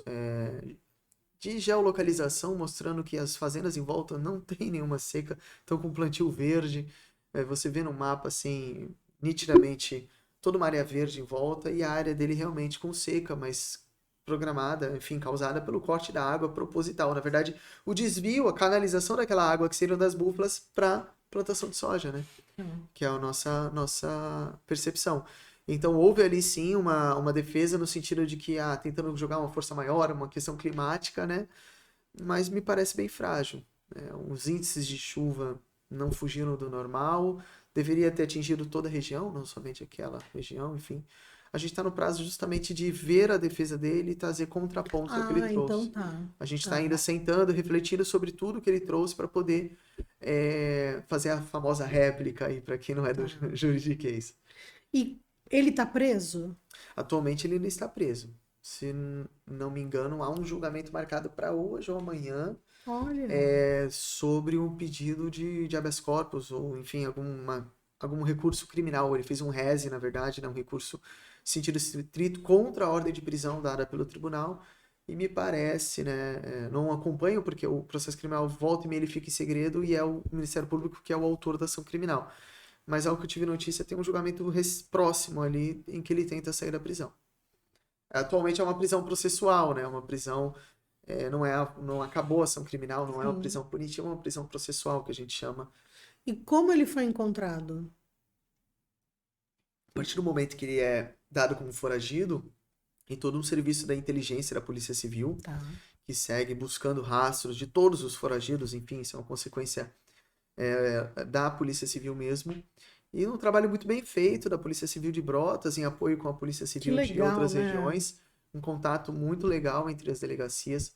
de geolocalização, mostrando que as fazendas em volta não tem nenhuma seca, estão com plantio verde. Você vê no mapa, assim, nitidamente, toda uma área verde em volta e a área dele realmente com seca, mas programada, enfim, causada pelo corte da água proposital. Na verdade, o desvio, a canalização daquela água que seriam das búfalas para plantação de soja, né? Que é a nossa percepção. Então, houve ali sim uma defesa no sentido de que, tentando jogar uma força maior, uma questão climática, né? Mas me parece bem frágil. Os índices de chuva não fugiram do normal, deveria ter atingido toda a região, não somente aquela região, enfim. A gente está no prazo justamente de ver a defesa dele e trazer contraponto ao que ele trouxe. Então tá. A gente está ainda sentando, refletindo sobre tudo que ele trouxe para poder fazer a famosa réplica aí, para quem não é do juridiquês. E ele tá preso? Atualmente ele ainda está preso. Se não me engano, há um julgamento marcado para hoje ou amanhã. Olha. Sobre um pedido de habeas corpus, ou enfim, algum recurso criminal. Ele fez um rese, na verdade, né, um recurso em sentido estrito contra a ordem de prisão dada pelo tribunal. E me parece, né, não acompanho, porque o processo criminal volta e meia ele fica em segredo e é o Ministério Público que é o autor da ação criminal. Mas ao que eu tive notícia, tem um julgamento próximo ali em que ele tenta sair da prisão. Atualmente é uma prisão processual, né? Uma prisão, não acabou a ação criminal, não é uma Sim. prisão punitiva, é uma prisão processual que a gente chama. E como ele foi encontrado? A partir do momento que ele é dado como foragido, em todo um serviço da inteligência da Polícia Civil, Tá. que segue buscando rastros de todos os foragidos, enfim, isso é uma consequência da Polícia Civil mesmo. E um trabalho muito bem feito da Polícia Civil de Brotas, em apoio com a Polícia Civil de legal, outras né? regiões, um contato muito legal entre as delegacias.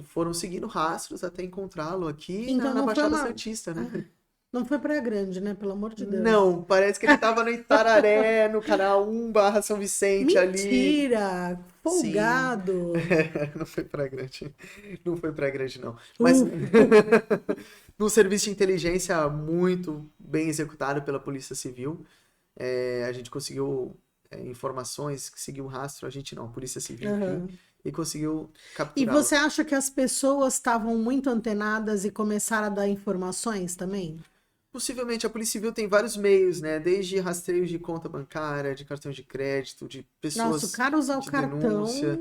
Foram seguindo rastros até encontrá-lo aqui Então na não foi Baixada uma- Santista, né? Não foi Praia Grande, né? Pelo amor de Deus. Não, parece que ele estava no Itararé, no canal 1/São Vicente ali. Mentira! Folgado! Não foi pra grande. Não foi pra grande, não. Mas num serviço de inteligência muito bem executado pela Polícia Civil, a gente conseguiu informações, seguiu o rastro, a gente não, a Polícia Civil, Aham. enfim, e conseguiu E capturá-lo. você acha que as pessoas estavam muito antenadas e começaram a dar informações também? Possivelmente a Polícia Civil tem vários meios, né? Desde rastreios de conta bancária, de cartão de crédito, de pessoas Nossa, o cara usar o de cartão denúncia.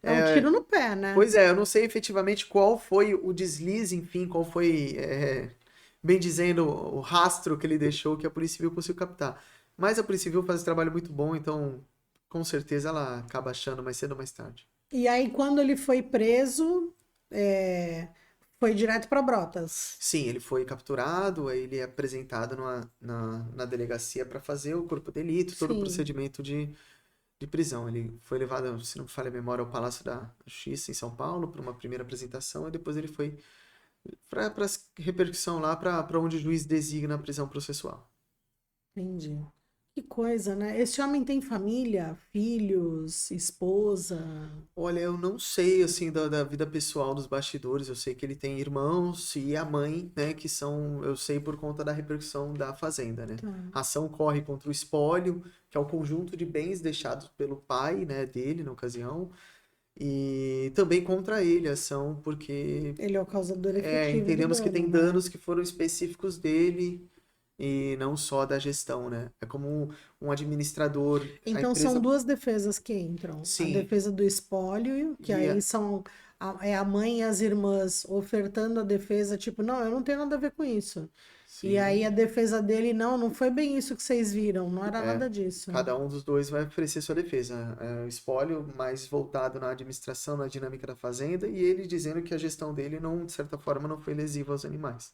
é um tiro no pé, né? Pois é, eu não sei efetivamente qual foi o deslize, enfim, qual foi, bem dizendo, o rastro que ele deixou que a Polícia Civil conseguiu captar. Mas a Polícia Civil faz um trabalho muito bom, então com certeza ela acaba achando mais cedo ou mais tarde. E aí, quando ele foi preso, foi direto para Brotas. Sim, ele foi capturado, aí ele é apresentado na delegacia para fazer o corpo de delito, todo o Sim. procedimento de prisão. Ele foi levado, se não me falha a memória, ao Palácio da Justiça em São Paulo para uma primeira apresentação e depois ele foi para repercussão lá para onde o juiz designa a prisão processual. Entendi. Que coisa, né? Esse homem tem família, filhos, esposa. Olha, eu não sei, assim, da vida pessoal dos bastidores. Eu sei que ele tem irmãos e a mãe, né, que são, eu sei por conta da repercussão da Fazenda, né? Tá. A ação corre contra o espólio, que é o conjunto de bens deixados pelo pai, né, dele na ocasião, e também contra ele a ação, porque Ele é o causador efetivo do entendemos que dano, tem né? danos que foram específicos dele e não só da gestão, né? É como um administrador. A Então empresa... são duas defesas que entram. Sim. A defesa do espólio, que E aí são a mãe e as irmãs ofertando a defesa, tipo, não, eu não tenho nada a ver com isso. Sim. E aí a defesa dele, não foi bem isso que vocês viram, não era nada disso. Cada um dos dois vai oferecer sua defesa. O espólio mais voltado na administração, na dinâmica da fazenda, e ele dizendo que a gestão dele, não, de certa forma, não foi lesiva aos animais.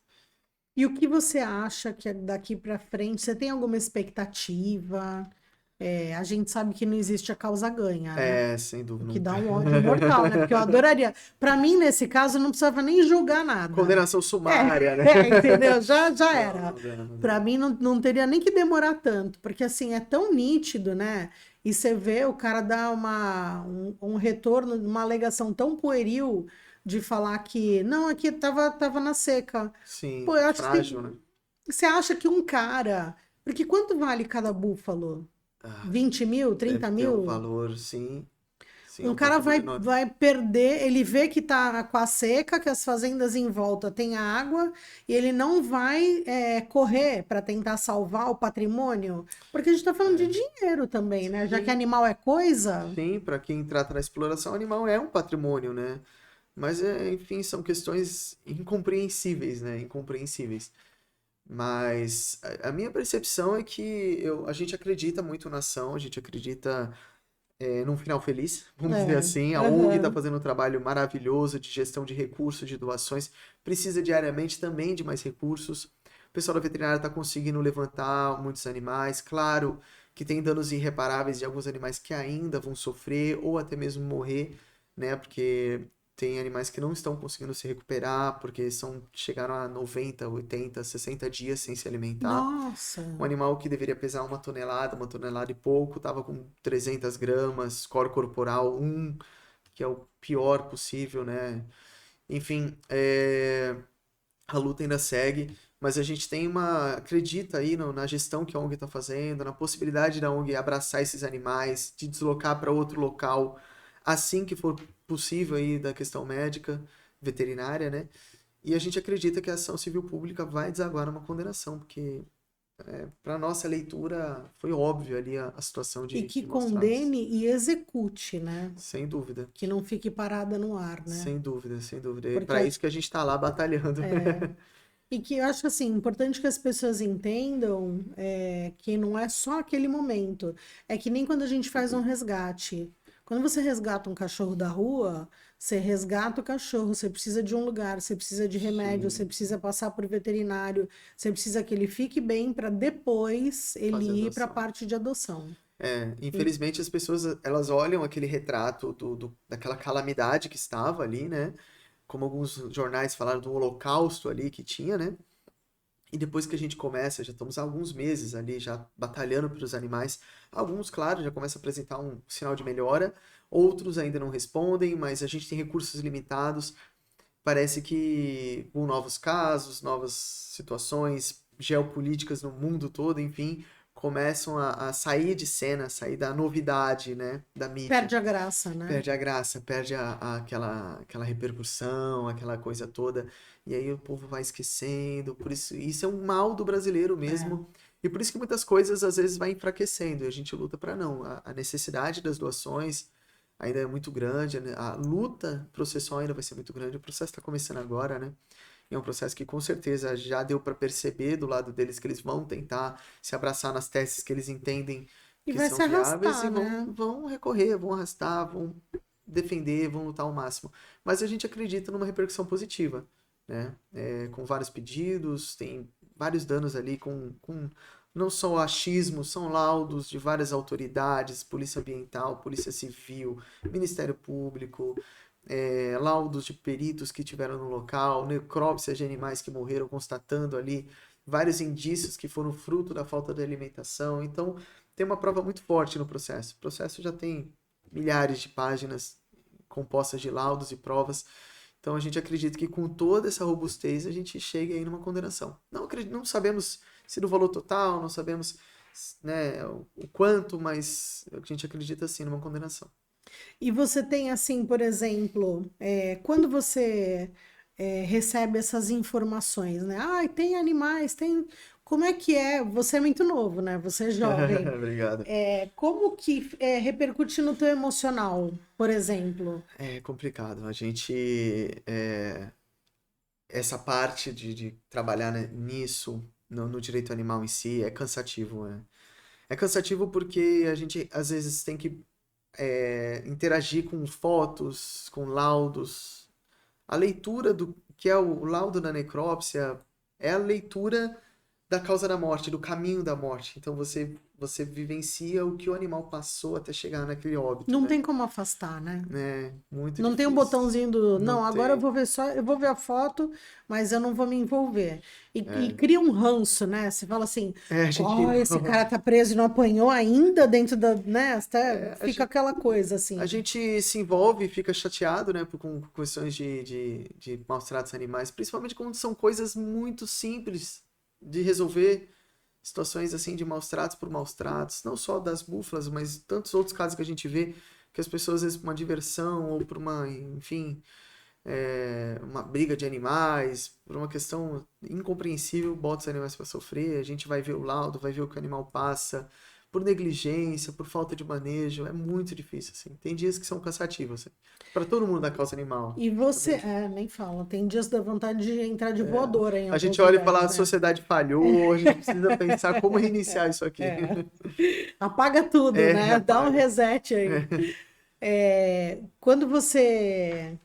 E o que você acha que é daqui para frente? Você tem alguma expectativa? A gente sabe que não existe a causa ganha, né? Sem dúvida. O que dá um ódio mortal, né? Porque eu adoraria. Para mim, nesse caso, eu não precisava nem julgar nada. Condenação sumária, né? Entendeu? Já era. Não. Para mim, não teria nem que demorar tanto, porque assim, é tão nítido, né? E você vê o cara dar um retorno, uma alegação tão pueril de falar que, não, aqui tava na seca. Sim, Pô, eu acho frágil, que né? você acha que um cara. Porque quanto vale cada búfalo? 20 mil, 30 Deve ter um mil? valor, sim. Sim, Um cara patrimônio enorme. vai perder, ele vê que tá com a seca, que as fazendas em volta têm água, e ele não vai correr para tentar salvar o patrimônio, porque a gente tá falando de dinheiro também, né? Já que animal é coisa. Sim, para quem trata na exploração, o animal é um patrimônio, né? Mas, enfim, são questões incompreensíveis, né? Incompreensíveis. Mas a minha percepção é que a gente acredita muito na ação, a gente acredita num final feliz, vamos dizer assim. A ONG está fazendo um trabalho maravilhoso de gestão de recursos, de doações, precisa diariamente também de mais recursos. O pessoal da veterinária está conseguindo levantar muitos animais. Claro que tem danos irreparáveis de alguns animais que ainda vão sofrer ou até mesmo morrer, né? Porque tem animais que não estão conseguindo se recuperar porque chegaram a 90, 80, 60 dias sem se alimentar. Nossa! Um animal que deveria pesar uma tonelada e pouco, estava com 300 gramas, score corporal 1, que é o pior possível, né? Enfim, a luta ainda segue, mas a gente acredita aí na gestão que a ONG está fazendo, na possibilidade da ONG abraçar esses animais, de deslocar para outro local, assim que for possível aí da questão médica, veterinária, né? E a gente acredita que a ação civil pública vai desaguar numa condenação, porque para nossa leitura, foi óbvio ali a situação E que de maus tratos. condene e execute, né? Sem dúvida. Que não fique parada no ar, né? Sem dúvida, sem dúvida. É Porque para isso que a gente está lá batalhando. E que eu acho assim, importante que as pessoas entendam que não é só aquele momento. É que nem quando a gente faz um resgate. Quando você resgata um cachorro da rua, você resgata o cachorro, você precisa de um lugar, você precisa de remédio, você precisa passar por veterinário, você precisa que ele fique bem para depois ele Fazer ir para a adoção. parte de adoção. Infelizmente as pessoas elas olham aquele retrato daquela calamidade que estava ali, né? Como alguns jornais falaram do holocausto ali que tinha, né? E depois que a gente começa, já estamos há alguns meses ali já batalhando pelos animais. Alguns, claro, já começam a apresentar um sinal de melhora, outros ainda não respondem, mas a gente tem recursos limitados. Parece que com novos casos, novas situações geopolíticas no mundo todo, enfim, começam a sair de cena, sair da novidade, né, da mídia. Perde a graça, né? Perde a graça, perde aquela repercussão, aquela coisa toda, e aí o povo vai esquecendo, por isso é um mal do brasileiro mesmo, e por isso que muitas coisas às vezes vai enfraquecendo, e a gente luta para não. A necessidade das doações ainda é muito grande, a luta processual ainda vai ser muito grande, o processo está começando agora, né? E é um processo que com certeza já deu para perceber do lado deles que eles vão tentar se abraçar nas teses que eles entendem E que vai são se viáveis arrastar, e né? vão recorrer, vão arrastar, vão defender, vão lutar ao máximo. Mas a gente acredita numa repercussão positiva, né? Com vários pedidos, tem vários danos ali com não só achismo, são laudos de várias autoridades, Polícia Ambiental, Polícia Civil, Ministério Público, laudos de peritos que tiveram no local, necrópsias de animais que morreram, constatando ali vários indícios que foram fruto da falta de alimentação. Então, tem uma prova muito forte no processo. O processo já tem milhares de páginas compostas de laudos e provas. Então, a gente acredita que com toda essa robustez a gente chega aí numa condenação. Não sabemos se no valor total, não sabemos, né, o quanto, mas a gente acredita sim numa condenação. E você tem assim, por exemplo, quando você recebe essas informações, né? Ah, tem animais, tem. Como é que é? Você é muito novo, né? Você é jovem. Obrigado. Como que repercute no teu emocional, por exemplo? É complicado. A gente. Essa parte de trabalhar nisso, no direito animal em si, é cansativo. É cansativo porque a gente às vezes tem que interagir com fotos, com laudos. A leitura do que é o laudo da necrópsia é a leitura da causa da morte, do caminho da morte. Então você vivencia o que o animal passou até chegar naquele óbito, Não né? tem como afastar, né? Muito Não tem um difícil. botãozinho do. Não, Não agora eu tem. vou ver eu vou ver a foto, mas eu não vou me envolver. E cria um ranço, né? Você fala assim, A gente. esse cara tá preso e não apanhou ainda dentro da. Né? Até fica gente- aquela coisa assim. A gente se envolve e fica chateado, né, com questões de maus tratos animais, principalmente quando são coisas muito simples de resolver, situações assim de maus tratos por maus tratos, não só das búfalas, mas tantos outros casos que a gente vê que as pessoas, às vezes, por uma diversão ou por uma, enfim, uma briga de animais, por uma questão incompreensível, bota os animais para sofrer, a gente vai ver o laudo, vai ver o que o animal passa, por negligência, por falta de manejo, é muito difícil, assim. Tem dias que são cansativos, assim, para todo mundo da causa animal. E você. Nem fala, tem dias da vontade de entrar de voadora em A alguns gente olha e fala, a lugares, né? sociedade falhou, a gente precisa pensar como reiniciar isso aqui. Apaga tudo, né? Dá um apaga. reset aí. Quando vocês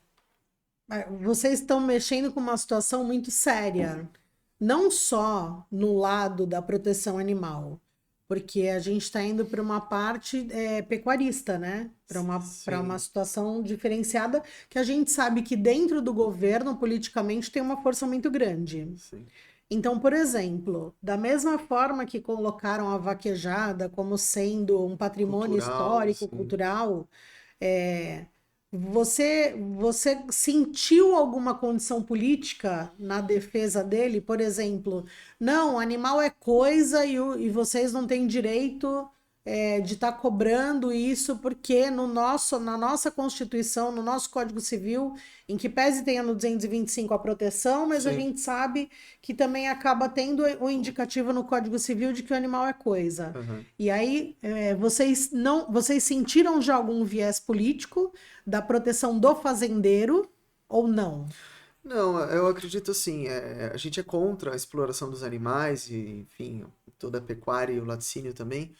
estão mexendo com uma situação muito séria, não só no lado da proteção animal, porque a gente está indo para uma parte pecuarista, né? Para uma situação diferenciada que a gente sabe que dentro do governo, politicamente, tem uma força muito grande. Sim. Então, por exemplo, da mesma forma que colocaram a vaquejada como sendo um patrimônio histórico, cultural, você sentiu alguma condição política na defesa dele? Por exemplo, não, animal é coisa e vocês não têm direito de estar cobrando isso, porque na nossa Constituição, no nosso Código Civil, em que pese tenha no 225 a proteção, mas a Sim. gente sabe que também acaba tendo o indicativo no Código Civil de que o animal é coisa. Aham. E aí, vocês sentiram já algum viés político da proteção do fazendeiro ou não? Não, eu acredito assim, a gente é contra a exploração dos animais e, enfim, toda a pecuária e o laticínio também.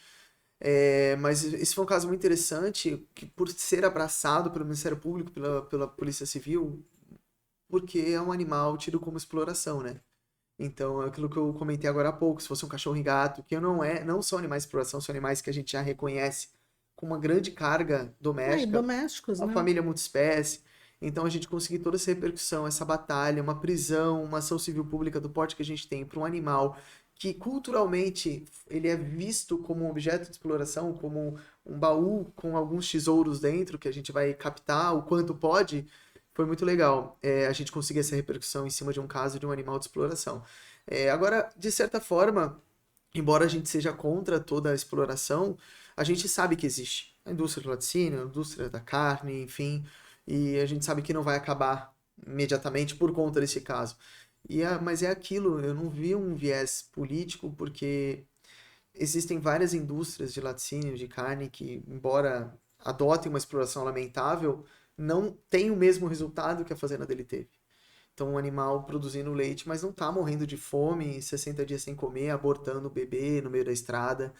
Mas esse foi um caso muito interessante, que por ser abraçado pelo Ministério Público, pela Polícia Civil, porque é um animal tido como exploração, né? Então, é aquilo que eu comentei agora há pouco, se fosse um cachorro e gato, que não são animais de exploração, são animais que a gente já reconhece com uma grande carga E doméstica, domésticos, uma né? família multiespécie. Então, a gente conseguir toda essa repercussão, essa batalha, uma prisão, uma ação civil pública do porte que a gente tem para um animal que culturalmente ele é visto como um objeto de exploração, como um baú com alguns tesouros dentro que a gente vai captar o quanto pode, foi muito legal. A gente conseguir essa repercussão em cima de um caso de um animal de exploração. Agora, de certa forma, embora a gente seja contra toda a exploração, a gente sabe que existe a indústria do laticínio, a indústria da carne, enfim, e a gente sabe que não vai acabar imediatamente por conta desse caso. Mas é aquilo, eu não vi um viés político, porque existem várias indústrias de laticínio, de carne, que, embora adotem uma exploração lamentável, não tem o mesmo resultado que a fazenda dele teve. Então, um animal produzindo leite, mas não está morrendo de fome, 60 dias sem comer, abortando o bebê no meio da estrada.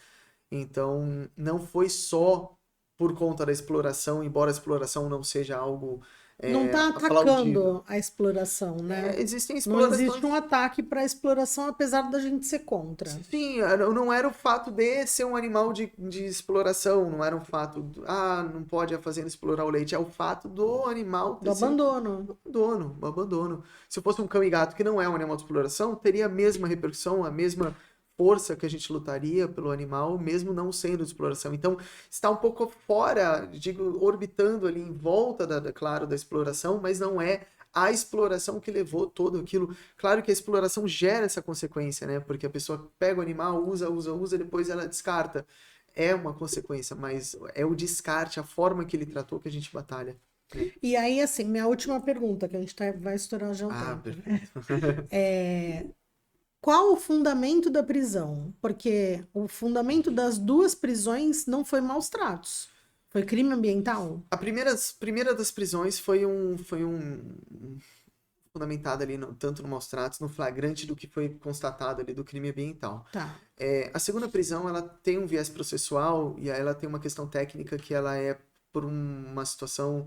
Então, não foi só por conta da exploração, embora a exploração não seja algo Não está aplaudível. atacando a exploração, né? Existem Não existe explorações. um ataque para a exploração, apesar da gente ser contra. Sim, não era o fato de ser um animal de exploração, não era um fato, não pode a fazenda explorar o leite, é o fato do animal ter Do sido abandono. um abandono. Se fosse um cão e gato que não é um animal de exploração, teria a mesma repercussão, a mesma força que a gente lutaria pelo animal, mesmo não sendo de exploração. Então, está um pouco fora, digo, orbitando ali em volta, claro, da exploração, mas não é a exploração que levou todo aquilo. Claro que a exploração gera essa consequência, né? Porque a pessoa pega o animal, usa, depois ela descarta. É uma consequência, mas é o descarte, a forma que ele tratou que a gente batalha. E aí, assim, minha última pergunta, que a gente vai estourar já o tempo. Perfeito. Qual o fundamento da prisão? Porque o fundamento das duas prisões não foi maus tratos. Foi crime ambiental? A primeira das prisões foi fundamentada ali tanto no maus tratos, no flagrante do que foi constatado ali do crime ambiental. Tá. A segunda prisão, ela tem um viés processual e aí ela tem uma questão técnica que ela é por uma situação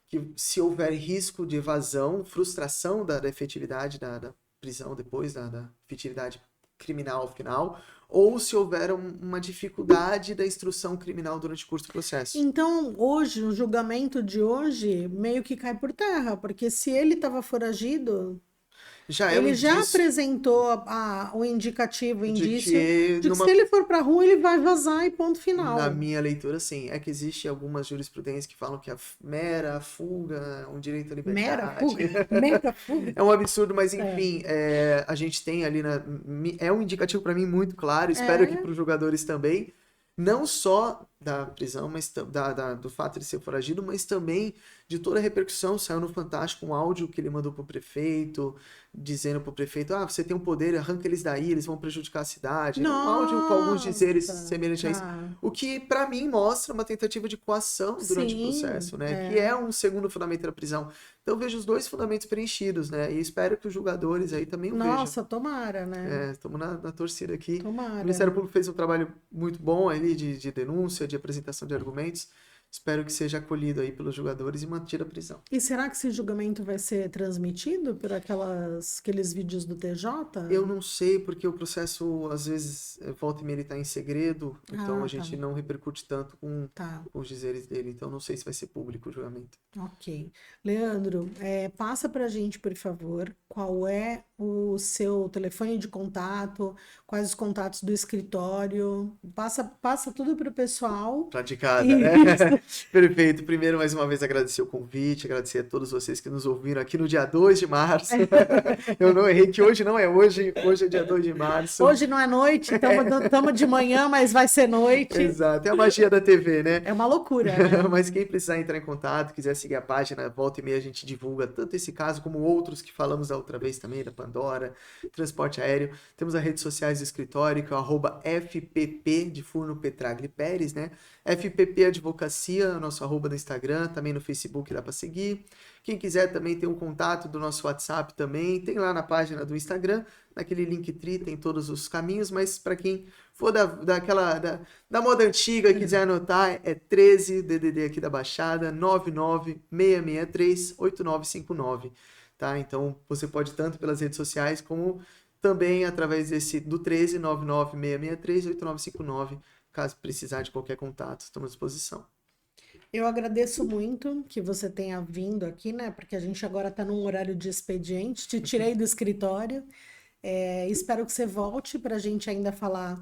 que, se houver risco de evasão, frustração da efetividade da prisão depois, da efetividade criminal final, ou se houver uma dificuldade da instrução criminal durante o curso do processo. Então, hoje, o julgamento de hoje meio que cai por terra, porque se ele estava foragido, ele já apresentou o indicativo, o indício de que se ele for para a rua, ele vai vazar e ponto final. Na minha leitura, sim. É que existe algumas jurisprudências que falam que a mera fuga é um direito à liberdade. Mera fuga? Mera fuga? É um absurdo, mas enfim, a gente tem ali, é um indicativo para mim muito claro, espero que para os jogadores também, não só da prisão, mas do fato de ser foragido, mas também de toda a repercussão. Saiu no Fantástico um áudio que ele mandou pro prefeito, dizendo pro prefeito, você tem um poder, arranca eles daí, eles vão prejudicar a cidade. Um áudio com alguns dizeres semelhantes a isso. O que, para mim, mostra uma tentativa de coação durante o processo, né? Que é um segundo fundamento da prisão. Então, eu vejo os dois fundamentos preenchidos, né? E espero que os jogadores aí também o vejam. Nossa, tomara, né? Estamos na torcida aqui. Tomara. O Ministério Público fez um trabalho muito bom ali de denúncia, de apresentação de argumentos. Espero que seja acolhido aí pelos jogadores e mantido a prisão. E será que esse julgamento vai ser transmitido por aqueles vídeos do TJ? Eu não sei, porque o processo, às vezes, volta e meia ele está em segredo, então a gente não repercute tanto com os dizeres dele. Então, não sei se vai ser público o julgamento. Ok. Leandro, passa pra gente, por favor, qual é o seu telefone de contato, quais os contatos do escritório. Passa tudo pro pessoal. Praticada, né? Perfeito. Primeiro, mais uma vez, agradecer o convite, agradecer a todos vocês que nos ouviram aqui no dia 2 de março. Eu não errei, que hoje não é hoje, hoje é dia 2 de março. Hoje não é noite, estamos de manhã, mas vai ser noite. Exato, é a magia da TV, né? É uma loucura, né? Mas quem precisar entrar em contato, quiser seguir a página, volta e meia a gente divulga tanto esse caso como outros que falamos da outra vez também, da Pandora, transporte aéreo. Temos as redes sociais do escritório, que é o @FPP de Furno Petragli Pérez, né? FPP Advocacia, nosso arroba no Instagram, também no Facebook dá para seguir. Quem quiser também ter um contato do nosso WhatsApp também, tem lá na página do Instagram, naquele Linktree tem todos os caminhos, mas para quem for da moda antiga e quiser anotar, é 13, DDD aqui da Baixada, 996638959, tá? Então você pode tanto pelas redes sociais como também através do 13 996638959, caso precisar de qualquer contato, estamos à disposição. Eu agradeço muito que você tenha vindo aqui, né? Porque a gente agora está num horário de expediente, te tirei do escritório. Espero que você volte para a gente ainda falar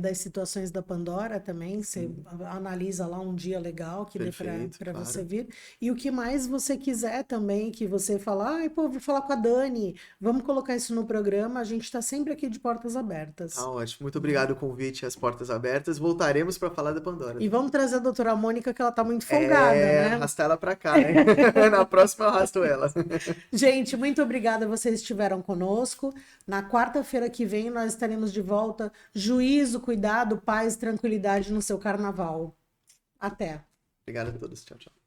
das situações da Pandora também. Você analisa lá um dia legal que dê para claro. você vir. E o que mais você quiser também, que você falar, vou falar com a Dani, vamos colocar isso no programa, a gente está sempre aqui de portas abertas. Tá ótimo, muito obrigado o convite, as portas abertas. Voltaremos para falar da Pandora. E vamos trazer a doutora Mônica, que ela tá muito folgada, né? Arrastar ela para cá, né? Na próxima eu arrasto ela. Gente, muito obrigada, vocês estiveram conosco. Na quarta-feira que vem nós estaremos de volta. Juízo, cuidado, paz, tranquilidade no seu carnaval. Até. Obrigado a todos. Tchau, tchau.